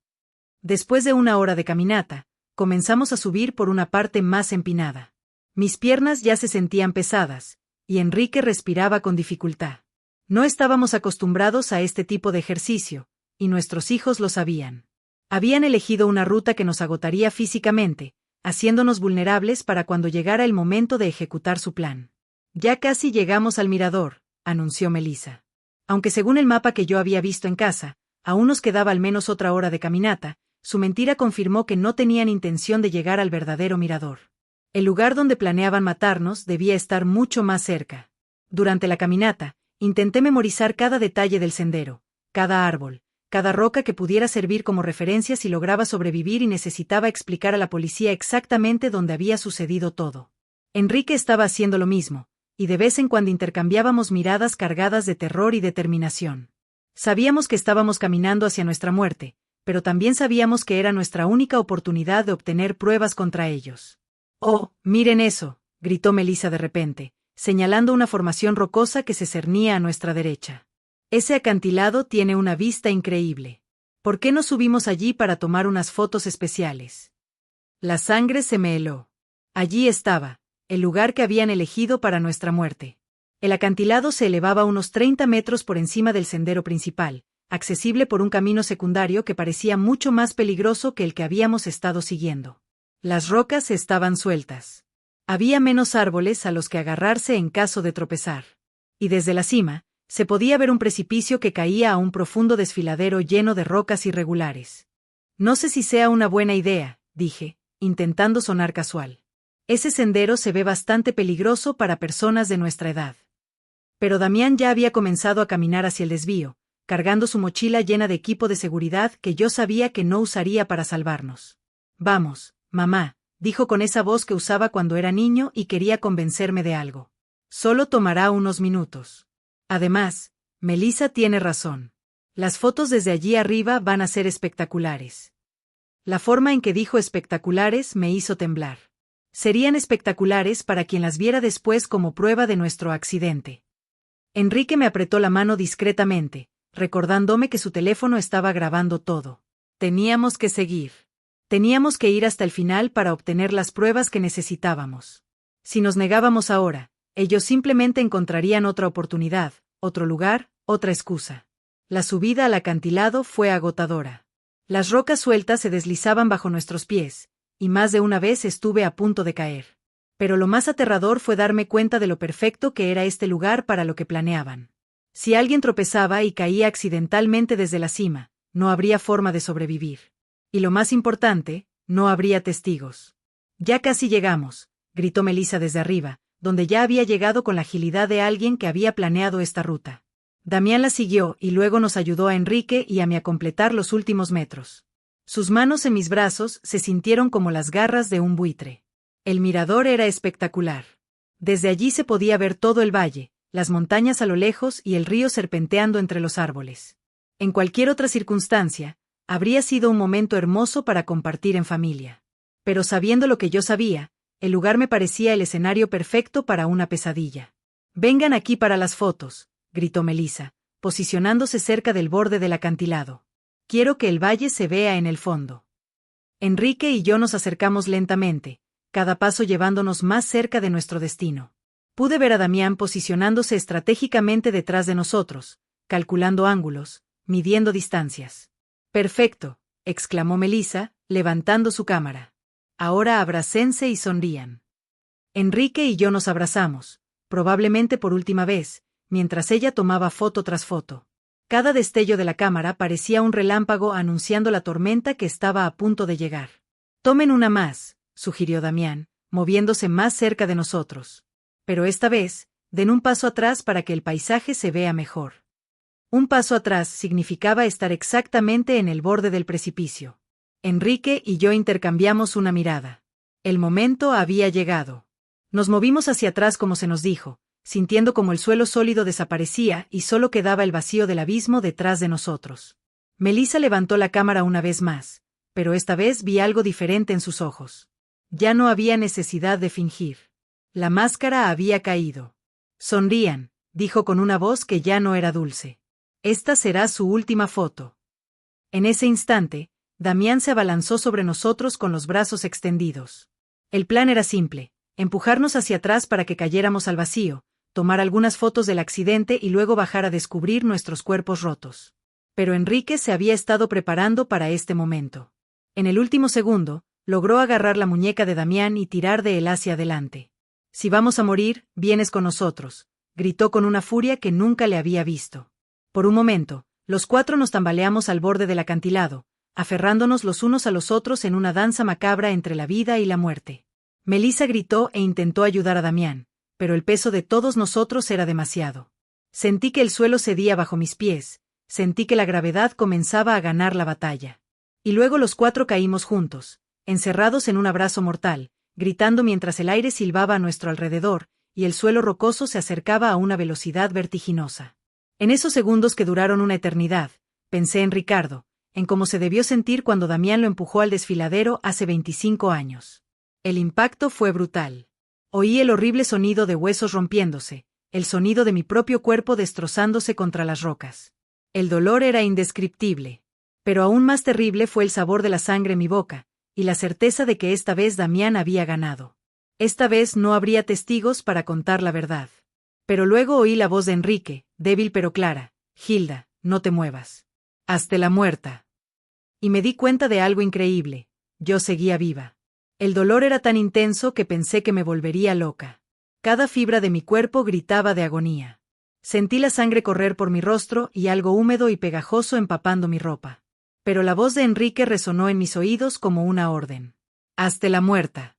Después de una hora de caminata, comenzamos a subir por una parte más empinada. Mis piernas ya se sentían pesadas, y Enrique respiraba con dificultad. No estábamos acostumbrados a este tipo de ejercicio, y nuestros hijos lo sabían. Habían elegido una ruta que nos agotaría físicamente, haciéndonos vulnerables para cuando llegara el momento de ejecutar su plan. Ya casi llegamos al mirador, anunció Melissa. Aunque según el mapa que yo había visto en casa, aún nos quedaba al menos otra hora de caminata, su mentira confirmó que no tenían intención de llegar al verdadero mirador. El lugar donde planeaban matarnos debía estar mucho más cerca. Durante la caminata, intenté memorizar cada detalle del sendero, cada árbol, cada roca que pudiera servir como referencia si lograba sobrevivir y necesitaba explicar a la policía exactamente dónde había sucedido todo. Enrique estaba haciendo lo mismo, y de vez en cuando intercambiábamos miradas cargadas de terror y determinación. Sabíamos que estábamos caminando hacia nuestra muerte, pero también sabíamos que era nuestra única oportunidad de obtener pruebas contra ellos. «Oh, miren eso», gritó Melissa de repente, señalando una formación rocosa que se cernía a nuestra derecha. «Ese acantilado tiene una vista increíble. ¿Por qué no subimos allí para tomar unas fotos especiales?» La sangre se me heló. Allí estaba, el lugar que habían elegido para nuestra muerte. El acantilado se elevaba unos 30 metros por encima del sendero principal, accesible por un camino secundario que parecía mucho más peligroso que el que habíamos estado siguiendo. Las rocas estaban sueltas. Había menos árboles a los que agarrarse en caso de tropezar. Y desde la cima, se podía ver un precipicio que caía a un profundo desfiladero lleno de rocas irregulares. «No sé si sea una buena idea», dije, intentando sonar casual. «Ese sendero se ve bastante peligroso para personas de nuestra edad». Pero Damián ya había comenzado a caminar hacia el desvío, cargando su mochila llena de equipo de seguridad que yo sabía que no usaría para salvarnos. «Vamos, mamá», dijo con esa voz que usaba cuando era niño y quería convencerme de algo. «Solo tomará unos minutos. Además, Melissa tiene razón. Las fotos desde allí arriba van a ser espectaculares». La forma en que dijo espectaculares me hizo temblar. Serían espectaculares para quien las viera después como prueba de nuestro accidente. Enrique me apretó la mano discretamente, recordándome que su teléfono estaba grabando todo. Teníamos que seguir. Teníamos que ir hasta el final para obtener las pruebas que necesitábamos. Si nos negábamos ahora, ellos simplemente encontrarían otra oportunidad, otro lugar, otra excusa. La subida al acantilado fue agotadora. Las rocas sueltas se deslizaban bajo nuestros pies, y más de una vez estuve a punto de caer. Pero lo más aterrador fue darme cuenta de lo perfecto que era este lugar para lo que planeaban. Si alguien tropezaba y caía accidentalmente desde la cima, no habría forma de sobrevivir. Y lo más importante, no habría testigos. «Ya casi llegamos», gritó Melissa desde arriba, donde ya había llegado con la agilidad de alguien que había planeado esta ruta. Damián la siguió y luego nos ayudó a Enrique y a mí a completar los últimos metros. Sus manos en mis brazos se sintieron como las garras de un buitre. El mirador era espectacular. Desde allí se podía ver todo el valle, las montañas a lo lejos y el río serpenteando entre los árboles. En cualquier otra circunstancia, habría sido un momento hermoso para compartir en familia. Pero sabiendo lo que yo sabía, el lugar me parecía el escenario perfecto para una pesadilla. «Vengan aquí para las fotos», gritó Melissa, posicionándose cerca del borde del acantilado. «Quiero que el valle se vea en el fondo». Enrique y yo nos acercamos lentamente, cada paso llevándonos más cerca de nuestro destino. Pude ver a Damián posicionándose estratégicamente detrás de nosotros, calculando ángulos, midiendo distancias. «Perfecto», exclamó Melissa, levantando su cámara. «Ahora abrácense y sonrían». Enrique y yo nos abrazamos, probablemente por última vez, mientras ella tomaba foto tras foto. Cada destello de la cámara parecía un relámpago anunciando la tormenta que estaba a punto de llegar. «Tomen una más», sugirió Damián, moviéndose más cerca de nosotros. «Pero esta vez, den un paso atrás para que el paisaje se vea mejor». Un paso atrás significaba estar exactamente en el borde del precipicio. Enrique y yo intercambiamos una mirada. El momento había llegado. Nos movimos hacia atrás como se nos dijo, sintiendo como el suelo sólido desaparecía y solo quedaba el vacío del abismo detrás de nosotros. Melissa levantó la cámara una vez más, pero esta vez vi algo diferente en sus ojos. Ya no había necesidad de fingir. La máscara había caído. Sonrían, dijo con una voz que ya no era dulce. Esta será su última foto. En ese instante, Damián se abalanzó sobre nosotros con los brazos extendidos. El plan era simple, empujarnos hacia atrás para que cayéramos al vacío, tomar algunas fotos del accidente y luego bajar a descubrir nuestros cuerpos rotos. Pero Enrique se había estado preparando para este momento. En el último segundo, logró agarrar la muñeca de Damián y tirar de él hacia adelante. «Si vamos a morir, vienes con nosotros», gritó con una furia que nunca le había visto. Por un momento, los cuatro nos tambaleamos al borde del acantilado, aferrándonos los unos a los otros en una danza macabra entre la vida y la muerte. Melissa gritó e intentó ayudar a Damián, pero el peso de todos nosotros era demasiado. Sentí que el suelo cedía bajo mis pies, sentí que la gravedad comenzaba a ganar la batalla. Y luego los cuatro caímos juntos, encerrados en un abrazo mortal, gritando mientras el aire silbaba a nuestro alrededor, y el suelo rocoso se acercaba a una velocidad vertiginosa. En esos segundos que duraron una eternidad, pensé en Ricardo, en cómo se debió sentir cuando Damián lo empujó al desfiladero hace 25 años. El impacto fue brutal. Oí el horrible sonido de huesos rompiéndose, el sonido de mi propio cuerpo destrozándose contra las rocas. El dolor era indescriptible. Pero aún más terrible fue el sabor de la sangre en mi boca, y la certeza de que esta vez Damián había ganado. Esta vez no habría testigos para contar la verdad. Pero luego oí la voz de Enrique, débil pero clara: «Hilda, no te muevas. Hazte la muerta». Y me di cuenta de algo increíble: yo seguía viva. El dolor era tan intenso que pensé que me volvería loca. Cada fibra de mi cuerpo gritaba de agonía. Sentí la sangre correr por mi rostro y algo húmedo y pegajoso empapando mi ropa. Pero la voz de Enrique resonó en mis oídos como una orden: «Hazte la muerta».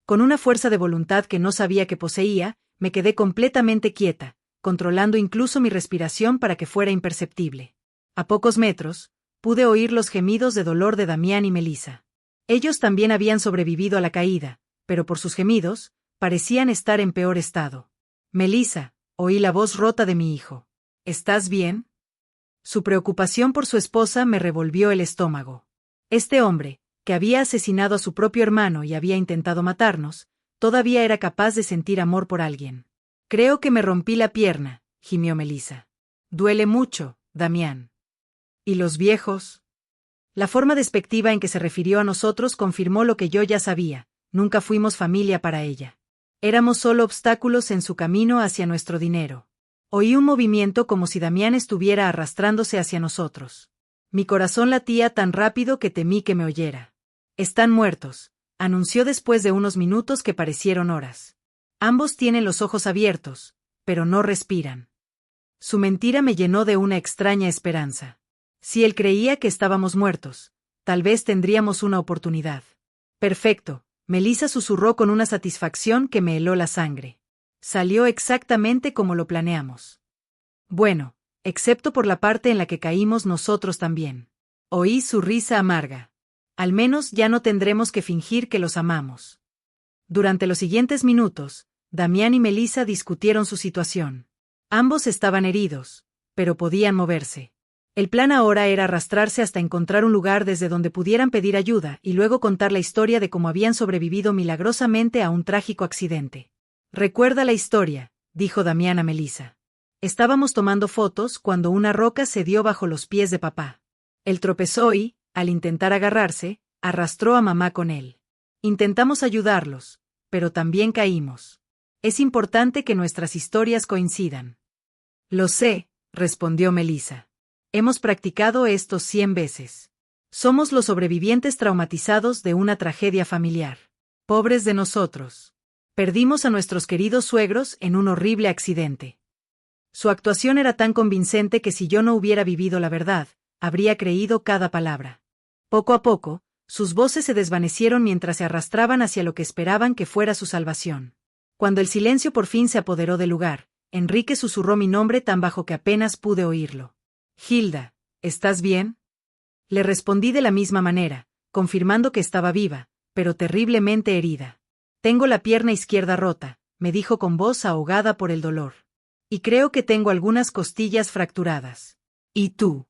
Con una fuerza de voluntad que no sabía que poseía, me quedé completamente quieta, controlando incluso mi respiración para que fuera imperceptible. A pocos metros, pude oír los gemidos de dolor de Damián y Melissa. Ellos también habían sobrevivido a la caída, pero por sus gemidos, parecían estar en peor estado. «Melissa», oí la voz rota de mi hijo. «¿Estás bien?». Su preocupación por su esposa me revolvió el estómago. Este hombre, que había asesinado a su propio hermano y había intentado matarnos, todavía era capaz de sentir amor por alguien. «Creo que me rompí la pierna», gimió Melissa. «Duele mucho, Damián». «¿Y los viejos?». La forma despectiva en que se refirió a nosotros confirmó lo que yo ya sabía: nunca fuimos familia para ella. Éramos solo obstáculos en su camino hacia nuestro dinero. Oí un movimiento como si Damián estuviera arrastrándose hacia nosotros. Mi corazón latía tan rápido que temí que me oyera. «Están muertos», anunció después de unos minutos que parecieron horas. «Ambos tienen los ojos abiertos, pero no respiran». Su mentira me llenó de una extraña esperanza. Si él creía que estábamos muertos, tal vez tendríamos una oportunidad. «Perfecto», Melissa susurró con una satisfacción que me heló la sangre. «Salió exactamente como lo planeamos». «Bueno, excepto por la parte en la que caímos nosotros también». Oí su risa amarga. «Al menos ya no tendremos que fingir que los amamos». Durante los siguientes minutos, Damián y Melissa discutieron su situación. Ambos estaban heridos, pero podían moverse. El plan ahora era arrastrarse hasta encontrar un lugar desde donde pudieran pedir ayuda y luego contar la historia de cómo habían sobrevivido milagrosamente a un trágico accidente. «Recuerda la historia», dijo Damián a Melissa. «Estábamos tomando fotos cuando una roca se dio bajo los pies de papá. Él tropezó y, al intentar agarrarse, arrastró a mamá con él. Intentamos ayudarlos, pero también caímos. Es importante que nuestras historias coincidan». «Lo sé», respondió Melissa. «Hemos practicado esto 100 veces. Somos los sobrevivientes traumatizados de una tragedia familiar. Pobres de nosotros. Perdimos a nuestros queridos suegros en un horrible accidente». Su actuación era tan convincente que si yo no hubiera vivido la verdad, habría creído cada palabra. Poco a poco, sus voces se desvanecieron mientras se arrastraban hacia lo que esperaban que fuera su salvación. Cuando el silencio por fin se apoderó del lugar, Enrique susurró mi nombre tan bajo que apenas pude oírlo. «Hilda, ¿estás bien?». Le respondí de la misma manera, confirmando que estaba viva, pero terriblemente herida. Tengo la pierna izquierda rota, me dijo con voz ahogada por el dolor. Y creo que tengo algunas costillas fracturadas. ¿Y tú?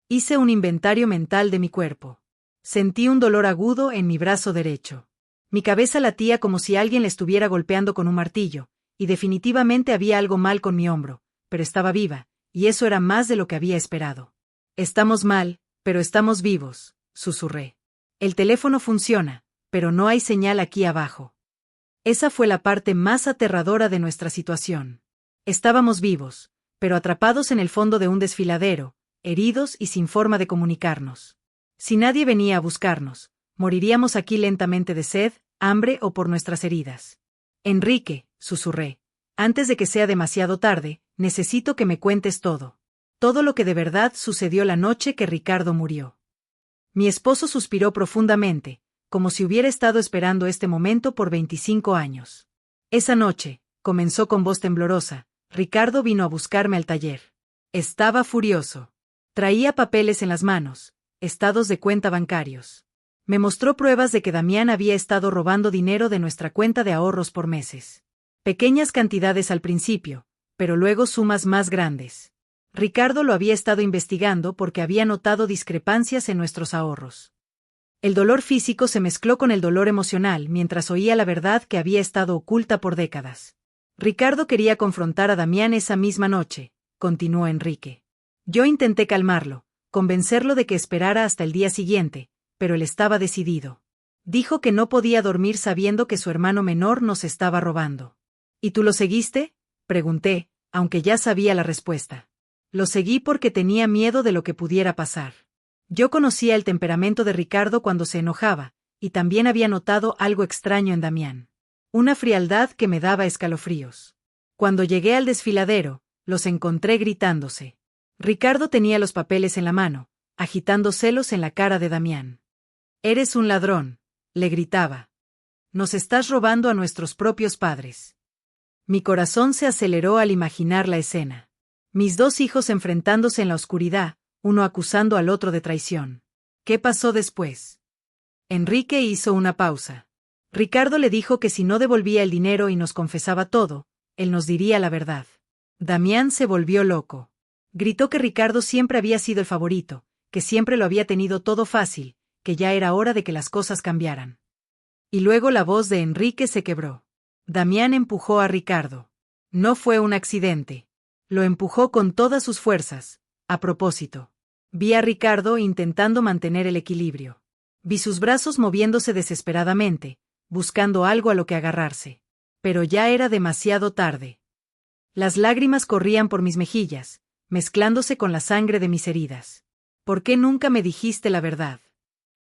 Hice un inventario mental de mi cuerpo. Sentí un dolor agudo en mi brazo derecho. Mi cabeza latía como si alguien le estuviera golpeando con un martillo, y definitivamente había algo mal con mi hombro, pero estaba viva, y eso era más de lo que había esperado. Estamos mal, pero estamos vivos, susurré. El teléfono funciona, pero no hay señal aquí abajo. Esa fue la parte más aterradora de nuestra situación. Estábamos vivos, pero atrapados en el fondo de un desfiladero, heridos y sin forma de comunicarnos. Si nadie venía a buscarnos, moriríamos aquí lentamente de sed, hambre o por nuestras heridas. Enrique, susurré, antes de que sea demasiado tarde, necesito que me cuentes todo. Todo lo que de verdad sucedió la noche que Ricardo murió. Mi esposo suspiró profundamente, como si hubiera estado esperando este momento por 25 años. Esa noche, comenzó con voz temblorosa, Ricardo vino a buscarme al taller. Estaba furioso. Traía papeles en las manos, estados de cuenta bancarios. Me mostró pruebas de que Damián había estado robando dinero de nuestra cuenta de ahorros por meses. Pequeñas cantidades al principio, pero luego sumas más grandes. Ricardo lo había estado investigando porque había notado discrepancias en nuestros ahorros. El dolor físico se mezcló con el dolor emocional mientras oía la verdad que había estado oculta por décadas. Ricardo quería confrontar a Damián esa misma noche, continuó Enrique. Yo intenté calmarlo, convencerlo de que esperara hasta el día siguiente, pero él estaba decidido. Dijo que no podía dormir sabiendo que su hermano menor nos estaba robando. ¿Y tú lo seguiste?, pregunté, aunque ya sabía la respuesta. Lo seguí porque tenía miedo de lo que pudiera pasar. Yo conocía el temperamento de Ricardo cuando se enojaba, y también había notado algo extraño en Damián. Una frialdad que me daba escalofríos. Cuando llegué al desfiladero, los encontré gritándose. Ricardo tenía los papeles en la mano, agitando celos en la cara de Damián. «Eres un ladrón», le gritaba. «Nos estás robando a nuestros propios padres». Mi corazón se aceleró al imaginar la escena. Mis dos hijos enfrentándose en la oscuridad, uno acusando al otro de traición. ¿Qué pasó después? Enrique hizo una pausa. Ricardo le dijo que si no devolvía el dinero y nos confesaba todo, él nos diría la verdad. Damián se volvió loco. Gritó que Ricardo siempre había sido el favorito, que siempre lo había tenido todo fácil, que ya era hora de que las cosas cambiaran. Y luego la voz de Enrique se quebró. Damián empujó a Ricardo. No fue un accidente. Lo empujó con todas sus fuerzas. A propósito. Vi a Ricardo intentando mantener el equilibrio. Vi sus brazos moviéndose desesperadamente, buscando algo a lo que agarrarse. Pero ya era demasiado tarde. Las lágrimas corrían por mis mejillas, mezclándose con la sangre de mis heridas. ¿Por qué nunca me dijiste la verdad?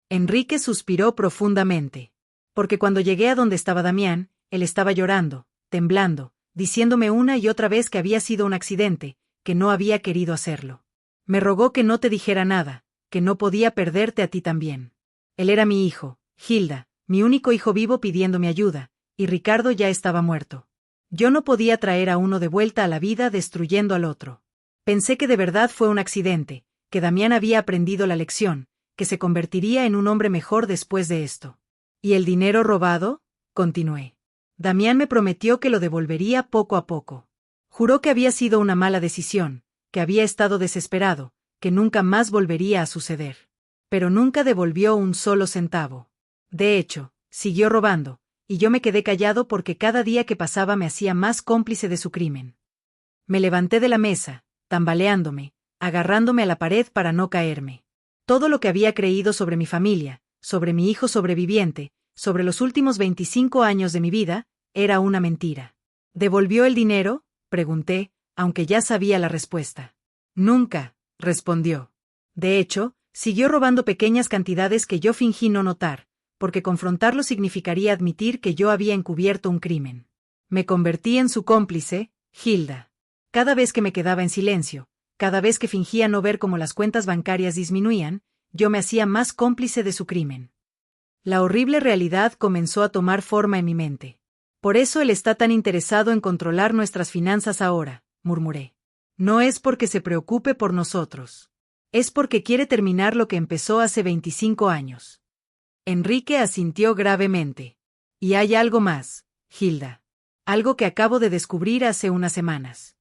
Enrique suspiró profundamente. Porque cuando llegué a donde estaba Damián, él estaba llorando, temblando, diciéndome una y otra vez que había sido un accidente, que no había querido hacerlo. Me rogó que no te dijera nada, que no podía perderte a ti también. Él era mi hijo, Hilda, mi único hijo vivo pidiéndome ayuda, y Ricardo ya estaba muerto. Yo no podía traer a uno de vuelta a la vida destruyendo al otro. Pensé que de verdad fue un accidente, que Damián había aprendido la lección, que se convertiría en un hombre mejor después de esto. ¿Y el dinero robado?, continué. Damián me prometió que lo devolvería poco a poco. Juró que había sido una mala decisión, que había estado desesperado, que nunca más volvería a suceder. Pero nunca devolvió un solo centavo. De hecho, siguió robando, y yo me quedé callado porque cada día que pasaba me hacía más cómplice de su crimen. Me levanté de la mesa, tambaleándome, agarrándome a la pared para no caerme. Todo lo que había creído sobre mi familia, sobre mi hijo sobreviviente, sobre los últimos 25 años de mi vida, era una mentira. ¿Devolvió el dinero?, pregunté, aunque ya sabía la respuesta. Nunca, respondió. De hecho, siguió robando pequeñas cantidades que yo fingí no notar, porque confrontarlo significaría admitir que yo había encubierto un crimen. Me convertí en su cómplice, Hilda. Cada vez que me quedaba en silencio, cada vez que fingía no ver cómo las cuentas bancarias disminuían, yo me hacía más cómplice de su crimen. La horrible realidad comenzó a tomar forma en mi mente. Por eso él está tan interesado en controlar nuestras finanzas ahora, murmuré. No es porque se preocupe por nosotros. Es porque quiere terminar lo que empezó hace 25 años. Enrique asintió gravemente. Y hay algo más, Hilda. Algo que acabo de descubrir hace unas semanas.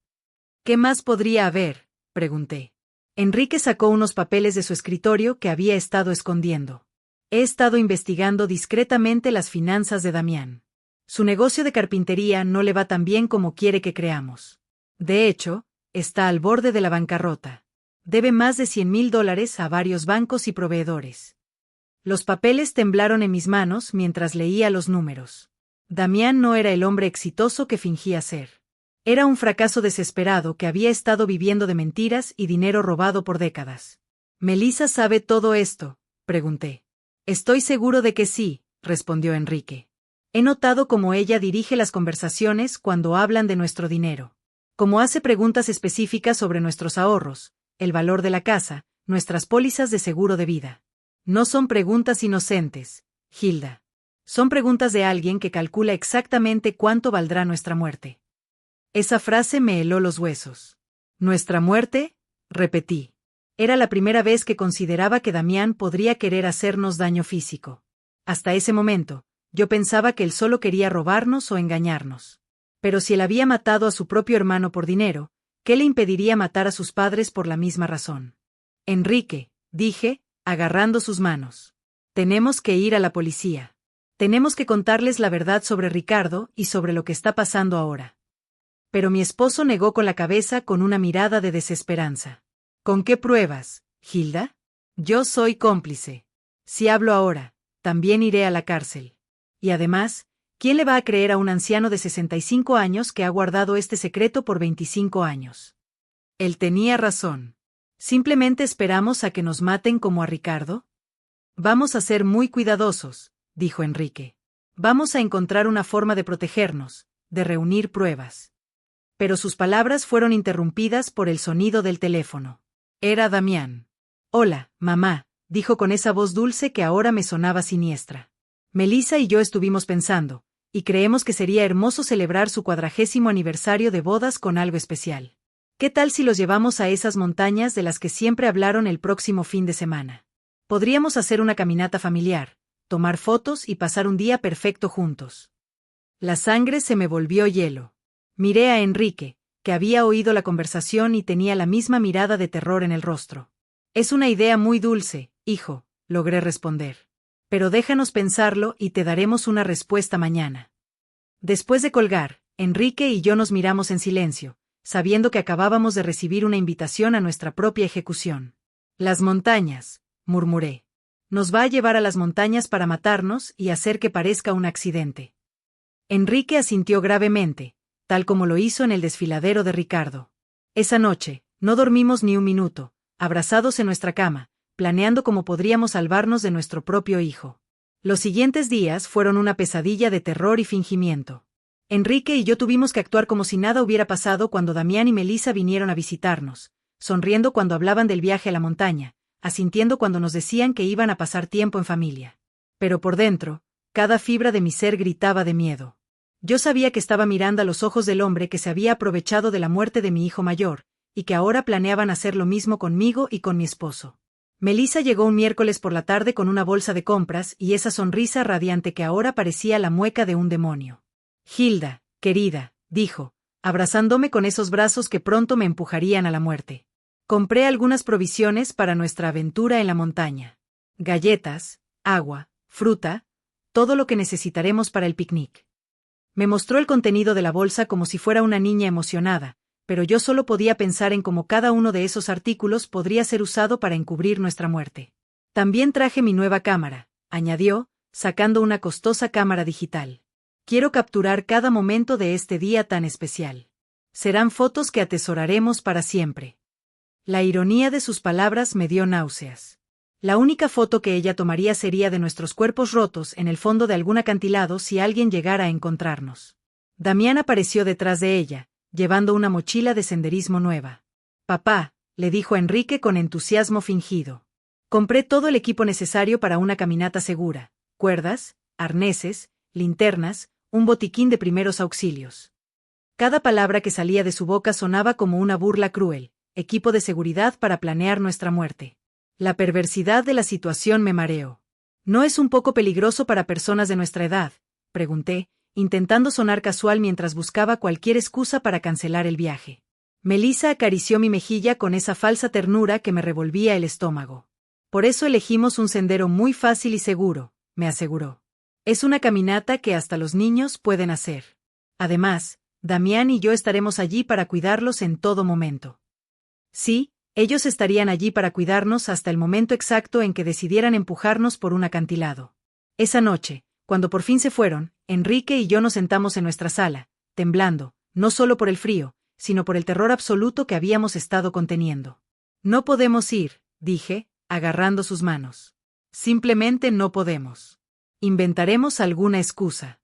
¿Qué más podría haber?, pregunté. Enrique sacó unos papeles de su escritorio que había estado escondiendo. He estado investigando discretamente las finanzas de Damián. Su negocio de carpintería no le va tan bien como quiere que creamos. De hecho, está al borde de la bancarrota. Debe más de $100,000 a varios bancos y proveedores. Los papeles temblaron en mis manos mientras leía los números. Damián no era el hombre exitoso que fingía ser. Era un fracaso desesperado que había estado viviendo de mentiras y dinero robado por décadas. ¿Melissa sabe todo esto?, pregunté. Estoy seguro de que sí, respondió Enrique. He notado cómo ella dirige las conversaciones cuando hablan de nuestro dinero. Cómo hace preguntas específicas sobre nuestros ahorros, el valor de la casa, nuestras pólizas de seguro de vida. No son preguntas inocentes, Hilda. Son preguntas de alguien que calcula exactamente cuánto valdrá nuestra muerte. Esa frase me heló los huesos. ¿Nuestra muerte?, repetí. Era la primera vez que consideraba que Damián podría querer hacernos daño físico. Hasta ese momento, yo pensaba que él solo quería robarnos o engañarnos. Pero si él había matado a su propio hermano por dinero, ¿qué le impediría matar a sus padres por la misma razón? Enrique, dije, agarrando sus manos. Tenemos que ir a la policía. Tenemos que contarles la verdad sobre Ricardo y sobre lo que está pasando ahora. Pero mi esposo negó con la cabeza con una mirada de desesperanza. ¿Con qué pruebas, Hilda? Yo soy cómplice. Si hablo ahora, también iré a la cárcel. Y además, ¿quién le va a creer a un anciano de 65 años que ha guardado este secreto por 25 años? Él tenía razón. ¿Simplemente esperamos a que nos maten como a Ricardo? Vamos a ser muy cuidadosos, dijo Enrique. Vamos a encontrar una forma de protegernos, de reunir pruebas. Pero sus palabras fueron interrumpidas por el sonido del teléfono. Era Damián. Hola, mamá, dijo con esa voz dulce que ahora me sonaba siniestra. Melissa y yo estuvimos pensando, y creemos que sería hermoso celebrar su 40º aniversario de bodas con algo especial. ¿Qué tal si los llevamos a esas montañas de las que siempre hablaron el próximo fin de semana? Podríamos hacer una caminata familiar, tomar fotos y pasar un día perfecto juntos. La sangre se me volvió hielo. Miré a Enrique, que había oído la conversación y tenía la misma mirada de terror en el rostro. Es una idea muy dulce, hijo, logré responder. Pero déjanos pensarlo y te daremos una respuesta mañana. Después de colgar, Enrique y yo nos miramos en silencio, sabiendo que acabábamos de recibir una invitación a nuestra propia ejecución. Las montañas, murmuré. Nos va a llevar a las montañas para matarnos y hacer que parezca un accidente. Enrique asintió gravemente, tal como lo hizo en el desfiladero de Ricardo. Esa noche, no dormimos ni un minuto, abrazados en nuestra cama, planeando cómo podríamos salvarnos de nuestro propio hijo. Los siguientes días fueron una pesadilla de terror y fingimiento. Enrique y yo tuvimos que actuar como si nada hubiera pasado cuando Damián y Melissa vinieron a visitarnos, sonriendo cuando hablaban del viaje a la montaña, asintiendo cuando nos decían que iban a pasar tiempo en familia. Pero por dentro, cada fibra de mi ser gritaba de miedo. Yo sabía que estaba mirando a los ojos del hombre que se había aprovechado de la muerte de mi hijo mayor, y que ahora planeaban hacer lo mismo conmigo y con mi esposo. Melissa llegó un miércoles por la tarde con una bolsa de compras y esa sonrisa radiante que ahora parecía la mueca de un demonio. Hilda, querida, dijo, abrazándome con esos brazos que pronto me empujarían a la muerte. Compré algunas provisiones para nuestra aventura en la montaña. Galletas, agua, fruta, todo lo que necesitaremos para el picnic. Me mostró el contenido de la bolsa como si fuera una niña emocionada, pero yo solo podía pensar en cómo cada uno de esos artículos podría ser usado para encubrir nuestra muerte. También traje mi nueva cámara, añadió, sacando una costosa cámara digital. Quiero capturar cada momento de este día tan especial. Serán fotos que atesoraremos para siempre. La ironía de sus palabras me dio náuseas. La única foto que ella tomaría sería de nuestros cuerpos rotos en el fondo de algún acantilado si alguien llegara a encontrarnos. Damián apareció detrás de ella, llevando una mochila de senderismo nueva. Papá, le dijo a Enrique con entusiasmo fingido. Compré todo el equipo necesario para una caminata segura, cuerdas, arneses, linternas, un botiquín de primeros auxilios. Cada palabra que salía de su boca sonaba como una burla cruel, equipo de seguridad para planear nuestra muerte. La perversidad de la situación me mareó. ¿No es un poco peligroso para personas de nuestra edad?, pregunté, intentando sonar casual mientras buscaba cualquier excusa para cancelar el viaje. Melissa acarició mi mejilla con esa falsa ternura que me revolvía el estómago. Por eso elegimos un sendero muy fácil y seguro, me aseguró. Es una caminata que hasta los niños pueden hacer. Además, Damián y yo estaremos allí para cuidarlos en todo momento. Sí, ellos estarían allí para cuidarnos hasta el momento exacto en que decidieran empujarnos por un acantilado. Esa noche, cuando por fin se fueron, Enrique y yo nos sentamos en nuestra sala, temblando, no solo por el frío, sino por el terror absoluto que habíamos estado conteniendo. No podemos ir, dije, agarrando sus manos. Simplemente no podemos. Inventaremos alguna excusa.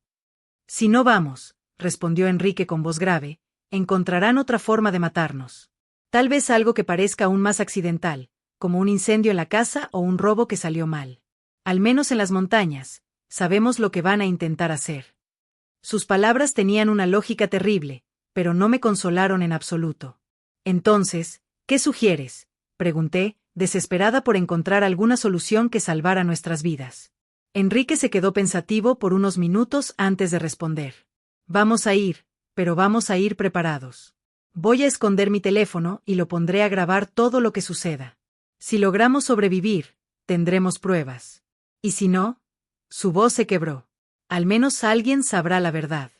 Si no vamos, respondió Enrique con voz grave, encontrarán otra forma de matarnos. Tal vez algo que parezca aún más accidental, como un incendio en la casa o un robo que salió mal. Al menos en las montañas, sabemos lo que van a intentar hacer. Sus palabras tenían una lógica terrible, pero no me consolaron en absoluto. Entonces, ¿qué sugieres?, pregunté, desesperada por encontrar alguna solución que salvara nuestras vidas. Enrique se quedó pensativo por unos minutos antes de responder. Vamos a ir, pero vamos a ir preparados. Voy a esconder mi teléfono y lo pondré a grabar todo lo que suceda. Si logramos sobrevivir, tendremos pruebas. Y si no, su voz se quebró. Al menos alguien sabrá la verdad.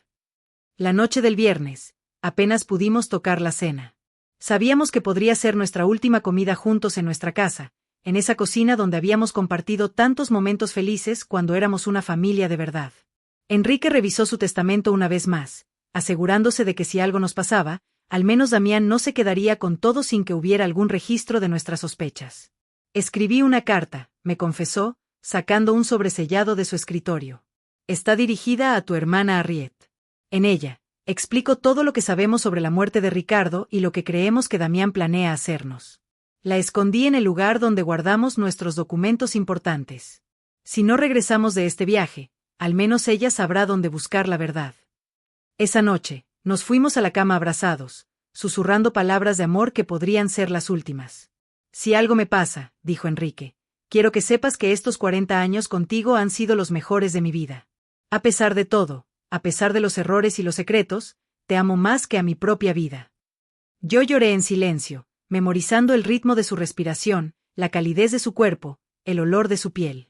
La noche del viernes, apenas pudimos tocar la cena. Sabíamos que podría ser nuestra última comida juntos en nuestra casa, en esa cocina donde habíamos compartido tantos momentos felices cuando éramos una familia de verdad. Enrique revisó su testamento una vez más, asegurándose de que si algo nos pasaba, al menos Damián no se quedaría con todo sin que hubiera algún registro de nuestras sospechas. Escribí una carta, me confesó, sacando un sobresellado de su escritorio. Está dirigida a tu hermana Harriet. En ella, explico todo lo que sabemos sobre la muerte de Ricardo y lo que creemos que Damián planea hacernos. La escondí en el lugar donde guardamos nuestros documentos importantes. Si no regresamos de este viaje, al menos ella sabrá dónde buscar la verdad. Esa noche, nos fuimos a la cama abrazados, susurrando palabras de amor que podrían ser las últimas. Si algo me pasa, dijo Enrique, quiero que sepas que estos 40 años contigo han sido los mejores de mi vida. A pesar de todo, a pesar de los errores y los secretos, te amo más que a mi propia vida. Yo lloré en silencio, memorizando el ritmo de su respiración, la calidez de su cuerpo, el olor de su piel.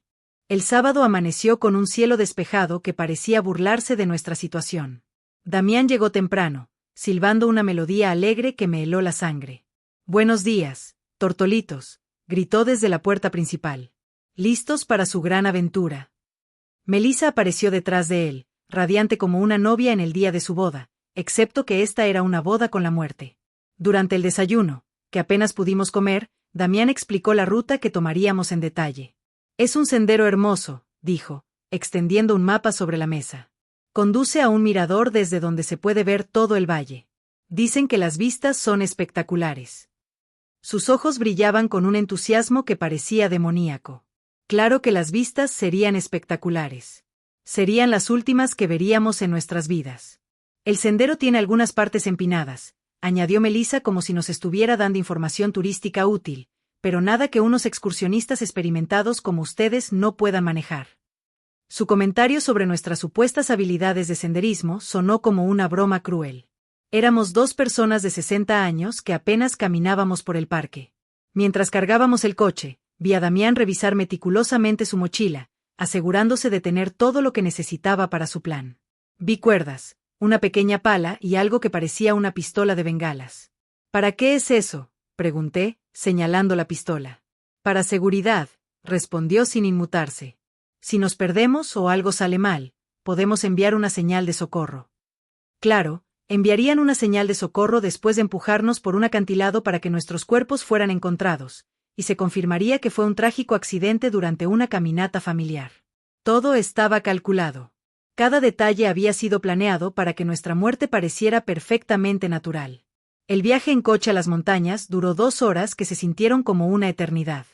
El sábado amaneció con un cielo despejado que parecía burlarse de nuestra situación. Damián llegó temprano, silbando una melodía alegre que me heló la sangre. Buenos días, tortolitos, gritó desde la puerta principal. ¿Listos para su gran aventura? Melissa apareció detrás de él, radiante como una novia en el día de su boda, excepto que esta era una boda con la muerte. Durante el desayuno, que apenas pudimos comer, Damián explicó la ruta que tomaríamos en detalle. Es un sendero hermoso, dijo, extendiendo un mapa sobre la mesa. Conduce a un mirador desde donde se puede ver todo el valle. Dicen que las vistas son espectaculares. Sus ojos brillaban con un entusiasmo que parecía demoníaco. Claro que las vistas serían espectaculares. Serían las últimas que veríamos en nuestras vidas. El sendero tiene algunas partes empinadas, añadió Melissa como si nos estuviera dando información turística útil, pero nada que unos excursionistas experimentados como ustedes no puedan manejar. Su comentario sobre nuestras supuestas habilidades de senderismo sonó como una broma cruel. Éramos dos personas de 60 años que apenas caminábamos por el parque. Mientras cargábamos el coche, vi a Damián revisar meticulosamente su mochila, asegurándose de tener todo lo que necesitaba para su plan. Vi cuerdas, una pequeña pala y algo que parecía una pistola de bengalas. ¿Para qué es eso?, pregunté, señalando la pistola. Para seguridad, respondió sin inmutarse. Si nos perdemos o algo sale mal, podemos enviar una señal de socorro. Claro, enviarían una señal de socorro después de empujarnos por un acantilado para que nuestros cuerpos fueran encontrados, y se confirmaría que fue un trágico accidente durante una caminata familiar. Todo estaba calculado. Cada detalle había sido planeado para que nuestra muerte pareciera perfectamente natural. El viaje en coche a las montañas duró 2 horas que se sintieron como una eternidad.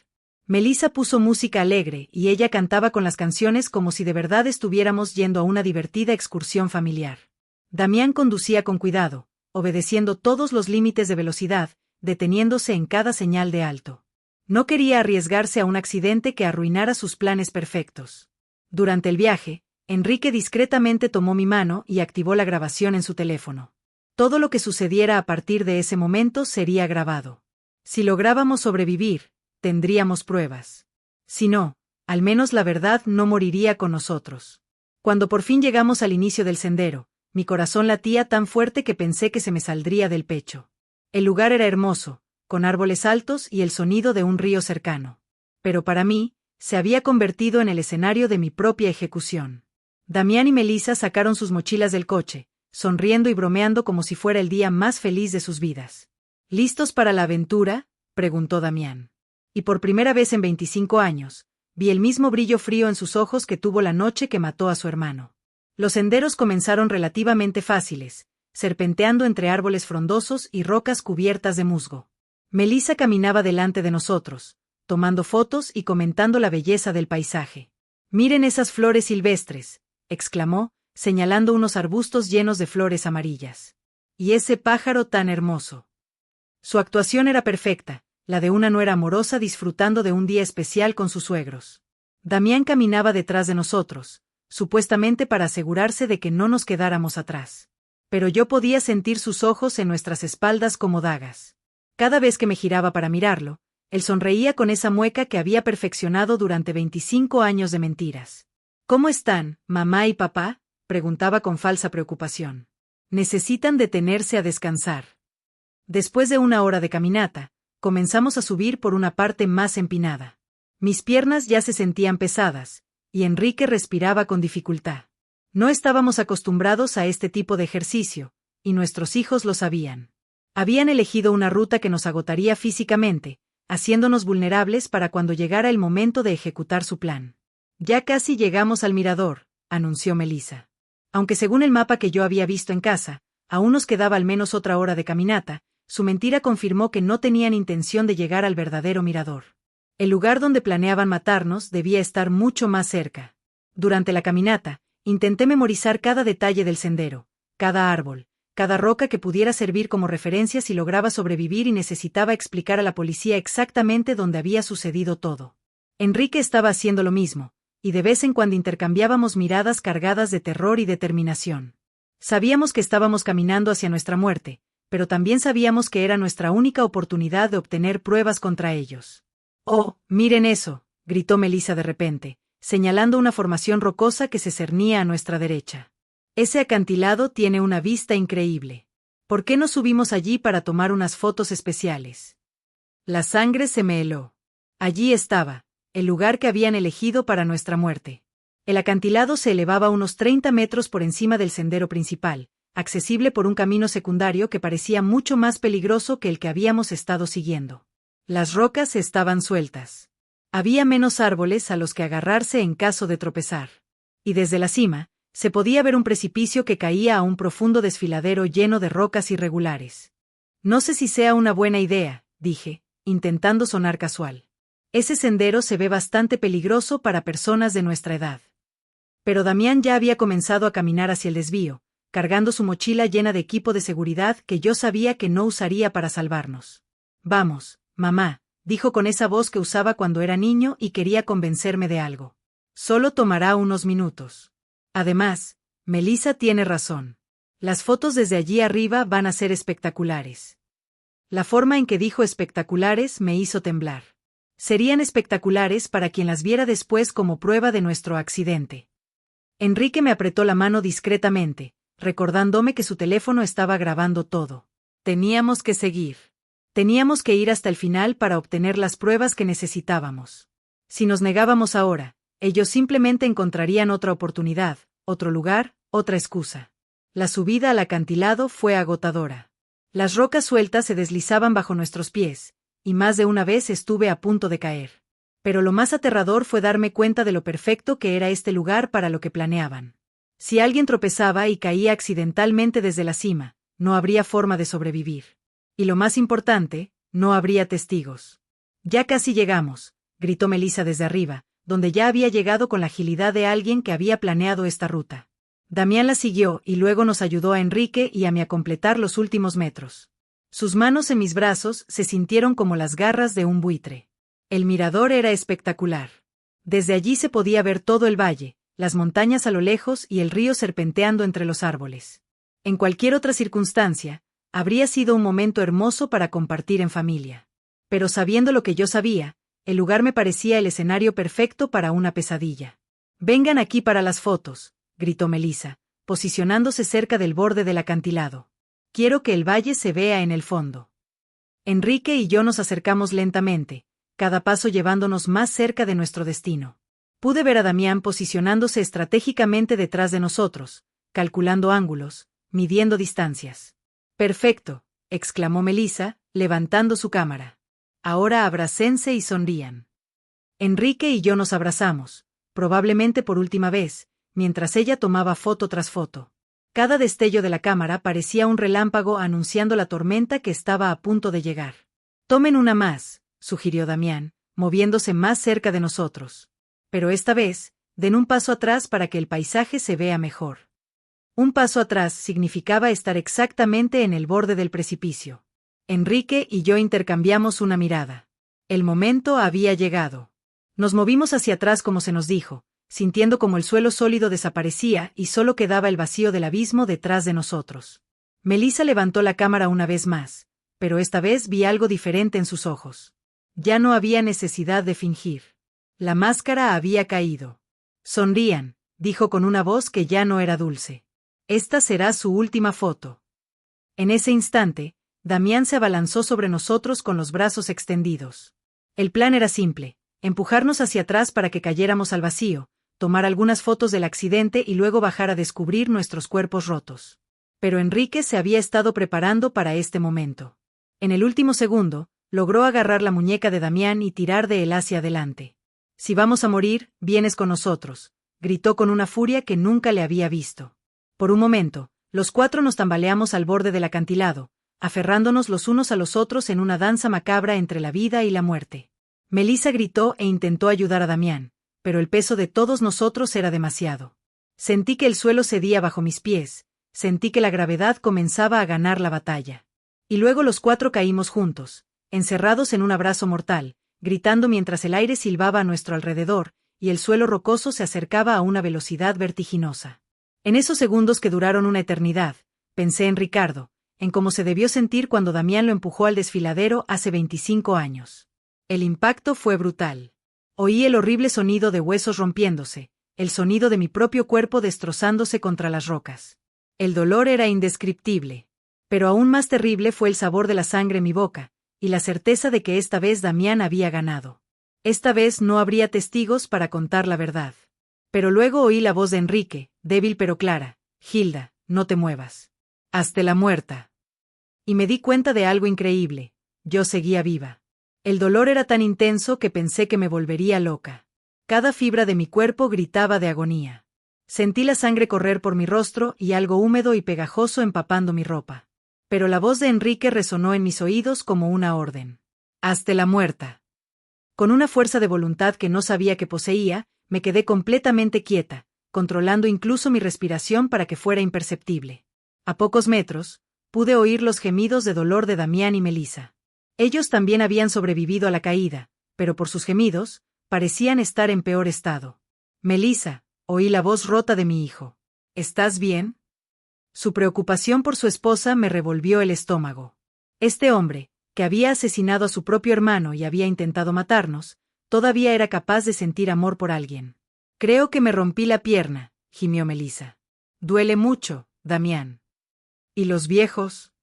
Melissa puso música alegre y ella cantaba con las canciones como si de verdad estuviéramos yendo a una divertida excursión familiar. Damián conducía con cuidado, obedeciendo todos los límites de velocidad, deteniéndose en cada señal de alto. No quería arriesgarse a un accidente que arruinara sus planes perfectos. Durante el viaje, Enrique discretamente tomó mi mano y activó la grabación en su teléfono. Todo lo que sucediera a partir de ese momento sería grabado. Si lográbamos sobrevivir, tendríamos pruebas. Si no, al menos la verdad no moriría con nosotros. Cuando por fin llegamos al inicio del sendero, mi corazón latía tan fuerte que pensé que se me saldría del pecho. El lugar era hermoso, con árboles altos y el sonido de un río cercano. Pero para mí, se había convertido en el escenario de mi propia ejecución. Damián y Melissa sacaron sus mochilas del coche, sonriendo y bromeando como si fuera el día más feliz de sus vidas. ¿Listos para la aventura?, preguntó Damián. Y por primera vez en 25 años, vi el mismo brillo frío en sus ojos que tuvo la noche que mató a su hermano. Los senderos comenzaron relativamente fáciles, serpenteando entre árboles frondosos y rocas cubiertas de musgo. Melissa caminaba delante de nosotros, tomando fotos y comentando la belleza del paisaje. «Miren esas flores silvestres», exclamó, señalando unos arbustos llenos de flores amarillas. «Y ese pájaro tan hermoso». Su actuación era perfecta, la de una nuera amorosa disfrutando de un día especial con sus suegros. Damián caminaba detrás de nosotros, supuestamente para asegurarse de que no nos quedáramos atrás. Pero yo podía sentir sus ojos en nuestras espaldas como dagas. Cada vez que me giraba para mirarlo, él sonreía con esa mueca que había perfeccionado durante 25 años de mentiras. «¿Cómo están, mamá y papá?», preguntaba con falsa preocupación. «Necesitan detenerse a descansar». Después de una hora de caminata, comenzamos a subir por una parte más empinada. Mis piernas ya se sentían pesadas, y Enrique respiraba con dificultad. No estábamos acostumbrados a este tipo de ejercicio, y nuestros hijos lo sabían. Habían elegido una ruta que nos agotaría físicamente, haciéndonos vulnerables para cuando llegara el momento de ejecutar su plan. «Ya casi llegamos al mirador», anunció Melissa. Aunque según el mapa que yo había visto en casa, aún nos quedaba al menos otra hora de caminata, su mentira confirmó que no tenían intención de llegar al verdadero mirador. El lugar donde planeaban matarnos debía estar mucho más cerca. Durante la caminata, intenté memorizar cada detalle del sendero, cada árbol, cada roca que pudiera servir como referencia si lograba sobrevivir y necesitaba explicar a la policía exactamente dónde había sucedido todo. Enrique estaba haciendo lo mismo, y de vez en cuando intercambiábamos miradas cargadas de terror y determinación. Sabíamos que estábamos caminando hacia nuestra muerte, pero también sabíamos que era nuestra única oportunidad de obtener pruebas contra ellos. «Oh, miren eso», gritó Melissa de repente, señalando una formación rocosa que se cernía a nuestra derecha. «Ese acantilado tiene una vista increíble. ¿Por qué no subimos allí para tomar unas fotos especiales?» La sangre se me heló. Allí estaba, el lugar que habían elegido para nuestra muerte. El acantilado se elevaba unos 30 metros por encima del sendero principal, accesible por un camino secundario que parecía mucho más peligroso que el que habíamos estado siguiendo. Las rocas estaban sueltas. Había menos árboles a los que agarrarse en caso de tropezar. Y desde la cima, se podía ver un precipicio que caía a un profundo desfiladero lleno de rocas irregulares. «No sé si sea una buena idea», dije, intentando sonar casual. «Ese sendero se ve bastante peligroso para personas de nuestra edad». Pero Damián ya había comenzado a caminar hacia el desvío, cargando su mochila llena de equipo de seguridad que yo sabía que no usaría para salvarnos. «Vamos, mamá», dijo con esa voz que usaba cuando era niño y quería convencerme de algo. «Solo tomará unos minutos. Además, Melissa tiene razón. Las fotos desde allí arriba van a ser espectaculares». La forma en que dijo espectaculares me hizo temblar. Serían espectaculares para quien las viera después como prueba de nuestro accidente. Enrique me apretó la mano discretamente, recordándome que su teléfono estaba grabando todo. Teníamos que seguir. Teníamos que ir hasta el final para obtener las pruebas que necesitábamos. Si nos negábamos ahora, ellos simplemente encontrarían otra oportunidad, otro lugar, otra excusa. La subida al acantilado fue agotadora. Las rocas sueltas se deslizaban bajo nuestros pies, y más de una vez estuve a punto de caer. Pero lo más aterrador fue darme cuenta de lo perfecto que era este lugar para lo que planeaban. Si alguien tropezaba y caía accidentalmente desde la cima, no habría forma de sobrevivir. Y lo más importante, no habría testigos. «Ya casi llegamos», gritó Melissa desde arriba, donde ya había llegado con la agilidad de alguien que había planeado esta ruta. Damián la siguió y luego nos ayudó a Enrique y a mí a completar los últimos metros. Sus manos en mis brazos se sintieron como las garras de un buitre. El mirador era espectacular. Desde allí se podía ver todo el valle, las montañas a lo lejos y el río serpenteando entre los árboles. En cualquier otra circunstancia, habría sido un momento hermoso para compartir en familia. Pero sabiendo lo que yo sabía, el lugar me parecía el escenario perfecto para una pesadilla. «Vengan aquí para las fotos», gritó Melissa, posicionándose cerca del borde del acantilado. «Quiero que el valle se vea en el fondo». Enrique y yo nos acercamos lentamente, cada paso llevándonos más cerca de nuestro destino. Pude ver a Damián posicionándose estratégicamente detrás de nosotros, calculando ángulos, midiendo distancias. «Perfecto», exclamó Melissa, levantando su cámara. «Ahora abrácense y sonrían». Enrique y yo nos abrazamos, probablemente por última vez, mientras ella tomaba foto tras foto. Cada destello de la cámara parecía un relámpago anunciando la tormenta que estaba a punto de llegar. «Tomen una más», sugirió Damián, moviéndose más cerca de nosotros. «Pero esta vez, den un paso atrás para que el paisaje se vea mejor». Un paso atrás significaba estar exactamente en el borde del precipicio. Enrique y yo intercambiamos una mirada. El momento había llegado. Nos movimos hacia atrás como se nos dijo, sintiendo como el suelo sólido desaparecía y solo quedaba el vacío del abismo detrás de nosotros. Melissa levantó la cámara una vez más, pero esta vez vi algo diferente en sus ojos. Ya no había necesidad de fingir. La máscara había caído. «Sonrían», dijo con una voz que ya no era dulce. «Esta será su última foto». En ese instante, Damián se abalanzó sobre nosotros con los brazos extendidos. El plan era simple: empujarnos hacia atrás para que cayéramos al vacío, tomar algunas fotos del accidente y luego bajar a descubrir nuestros cuerpos rotos. Pero Enrique se había estado preparando para este momento. En el último segundo, logró agarrar la muñeca de Damián y tirar de él hacia adelante. «Si vamos a morir, vienes con nosotros», gritó con una furia que nunca le había visto. Por un momento, los cuatro nos tambaleamos al borde del acantilado, aferrándonos los unos a los otros en una danza macabra entre la vida y la muerte. Melissa gritó e intentó ayudar a Damián, pero el peso de todos nosotros era demasiado. Sentí que el suelo cedía bajo mis pies, sentí que la gravedad comenzaba a ganar la batalla. Y luego los cuatro caímos juntos, encerrados en un abrazo mortal, gritando mientras el aire silbaba a nuestro alrededor, y el suelo rocoso se acercaba a una velocidad vertiginosa. En esos segundos que duraron una eternidad, pensé en Ricardo, en cómo se debió sentir cuando Damián lo empujó al desfiladero hace 25 años. El impacto fue brutal. Oí el horrible sonido de huesos rompiéndose, el sonido de mi propio cuerpo destrozándose contra las rocas. El dolor era indescriptible. Pero aún más terrible fue el sabor de la sangre en mi boca, y la certeza de que esta vez Damián había ganado. Esta vez no habría testigos para contar la verdad. Pero luego oí la voz de Enrique, débil pero clara: «Hilda, no te muevas. Hazte la muerta». Y me di cuenta de algo increíble: yo seguía viva. El dolor era tan intenso que pensé que me volvería loca. Cada fibra de mi cuerpo gritaba de agonía. Sentí la sangre correr por mi rostro y algo húmedo y pegajoso empapando mi ropa. Pero la voz de Enrique resonó en mis oídos como una orden: «Hazte la muerta». Con una fuerza de voluntad que no sabía que poseía, me quedé completamente quieta, controlando incluso mi respiración para que fuera imperceptible. A pocos metros, pude oír los gemidos de dolor de Damián y Melissa. Ellos también habían sobrevivido a la caída, pero por sus gemidos, parecían estar en peor estado. «Melissa», oí la voz rota de mi hijo. «¿Estás bien?». Su preocupación por su esposa me revolvió el estómago. Este hombre, que había asesinado a su propio hermano y había intentado matarnos, todavía era capaz de sentir amor por alguien. «Creo que me rompí la pierna», gimió Melissa. «Duele mucho, Damián». «¿Y los viejos?».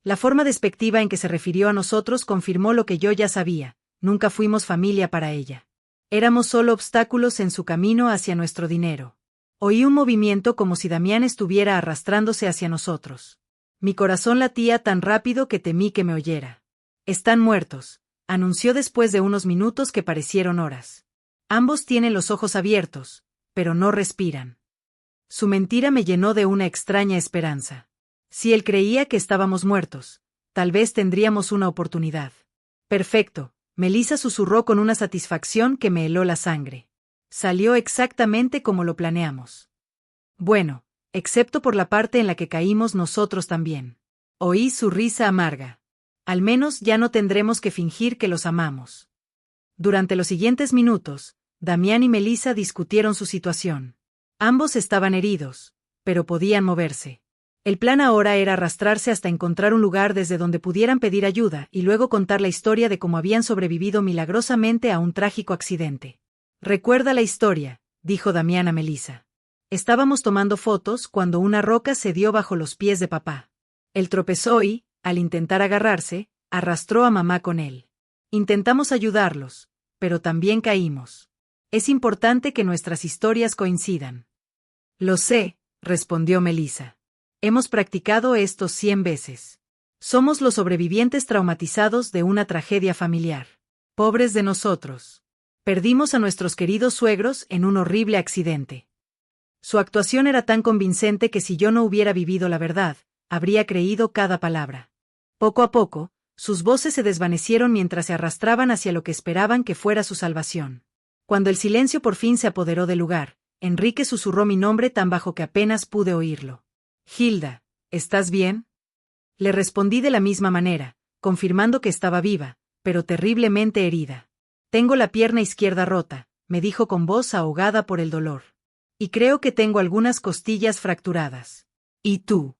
La forma despectiva en que se refirió a nosotros confirmó lo que yo ya sabía: nunca fuimos familia para ella. Éramos solo obstáculos en su camino hacia nuestro dinero. Oí un movimiento como si Damián estuviera arrastrándose hacia nosotros. Mi corazón latía tan rápido que temí que me oyera. «Están muertos», anunció después de unos minutos que parecieron horas. «Ambos tienen los ojos abiertos, pero no respiran». Su mentira me llenó de una extraña esperanza. Si él creía que estábamos muertos, tal vez tendríamos una oportunidad. «Perfecto», Melissa susurró con una satisfacción que me heló la sangre. «Salió exactamente como lo planeamos». «Bueno, excepto por la parte en la que caímos nosotros también». Oí su risa amarga. «Al menos ya no tendremos que fingir que los amamos». Durante los siguientes minutos, Damián y Melissa discutieron su situación. Ambos estaban heridos, pero podían moverse. El plan ahora era arrastrarse hasta encontrar un lugar desde donde pudieran pedir ayuda y luego contar la historia de cómo habían sobrevivido milagrosamente a un trágico accidente. «Recuerda la historia», dijo Damián a Melissa. «Estábamos tomando fotos cuando una roca se dio bajo los pies de papá. Él tropezó y, al intentar agarrarse, arrastró a mamá con él. Intentamos ayudarlos, pero también caímos. Es importante que nuestras historias coincidan». «Lo sé», respondió Melissa. «Hemos practicado esto 100 veces. Somos los sobrevivientes traumatizados de una tragedia familiar. Pobres de nosotros. Perdimos a nuestros queridos suegros en un horrible accidente». Su actuación era tan convincente que si yo no hubiera vivido la verdad, habría creído cada palabra. Poco a poco, sus voces se desvanecieron mientras se arrastraban hacia lo que esperaban que fuera su salvación. Cuando el silencio por fin se apoderó del lugar, Enrique susurró mi nombre tan bajo que apenas pude oírlo. «Hilda, ¿estás bien?». Le respondí de la misma manera, confirmando que estaba viva, pero terriblemente herida. «Tengo la pierna izquierda rota», me dijo con voz ahogada por el dolor. «Y creo que tengo algunas costillas fracturadas». «¿Y tú?».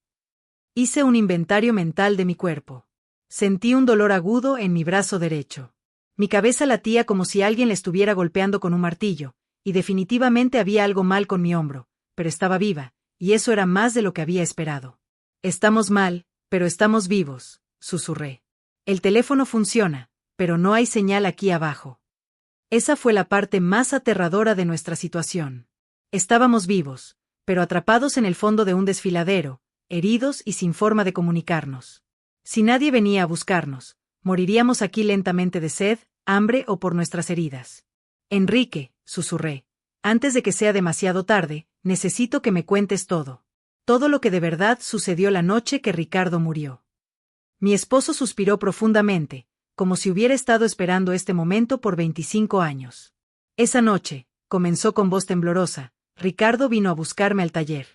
Hice un inventario mental de mi cuerpo. Sentí un dolor agudo en mi brazo derecho. Mi cabeza latía como si alguien le estuviera golpeando con un martillo, y definitivamente había algo mal con mi hombro, pero estaba viva, y eso era más de lo que había esperado. «Estamos mal, pero estamos vivos», susurré. «El teléfono funciona, pero no hay señal aquí abajo». Esa fue la parte más aterradora de nuestra situación. Estábamos vivos, pero atrapados en el fondo de un desfiladero, heridos y sin forma de comunicarnos. Si nadie venía a buscarnos, moriríamos aquí lentamente de sed, hambre o por nuestras heridas. «Enrique», susurré, «antes de que sea demasiado tarde, necesito que me cuentes todo. Todo lo que de verdad sucedió la noche que Ricardo murió». Mi esposo suspiró profundamente, como si hubiera estado esperando este momento por 25 años. «Esa noche», comenzó con voz temblorosa, «Ricardo vino a buscarme al taller.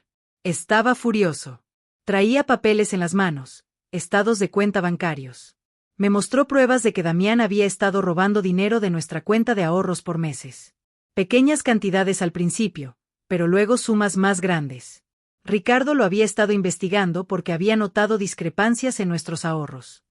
Estaba furioso. Traía papeles en las manos, estados de cuenta bancarios. Me mostró pruebas de que Damián había estado robando dinero de nuestra cuenta de ahorros por meses. Pequeñas cantidades al principio, pero luego sumas más grandes. Ricardo lo había estado investigando porque había notado discrepancias en nuestros ahorros.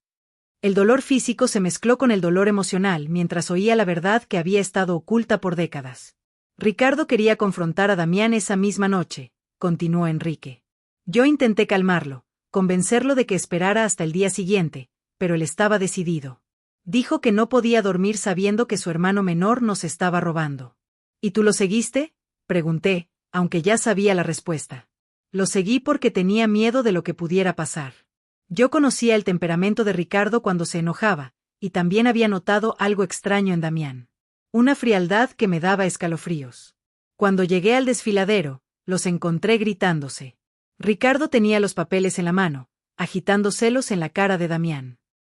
El dolor físico se mezcló con el dolor emocional mientras oía la verdad que había estado oculta por décadas. Ricardo quería confrontar a Damián esa misma noche», continuó Enrique. «Yo intenté calmarlo, convencerlo de que esperara hasta el día siguiente, pero él estaba decidido. Dijo que no podía dormir sabiendo que su hermano menor nos estaba robando». «¿Y tú lo seguiste?», pregunté, aunque ya sabía la respuesta. «Lo seguí porque tenía miedo de lo que pudiera pasar. Yo conocía el temperamento de Ricardo cuando se enojaba, y también había notado algo extraño en Damián. Una frialdad que me daba escalofríos. Cuando llegué al desfiladero, los encontré gritándose. Ricardo tenía los papeles en la mano, agitándoselos en la cara de Damián.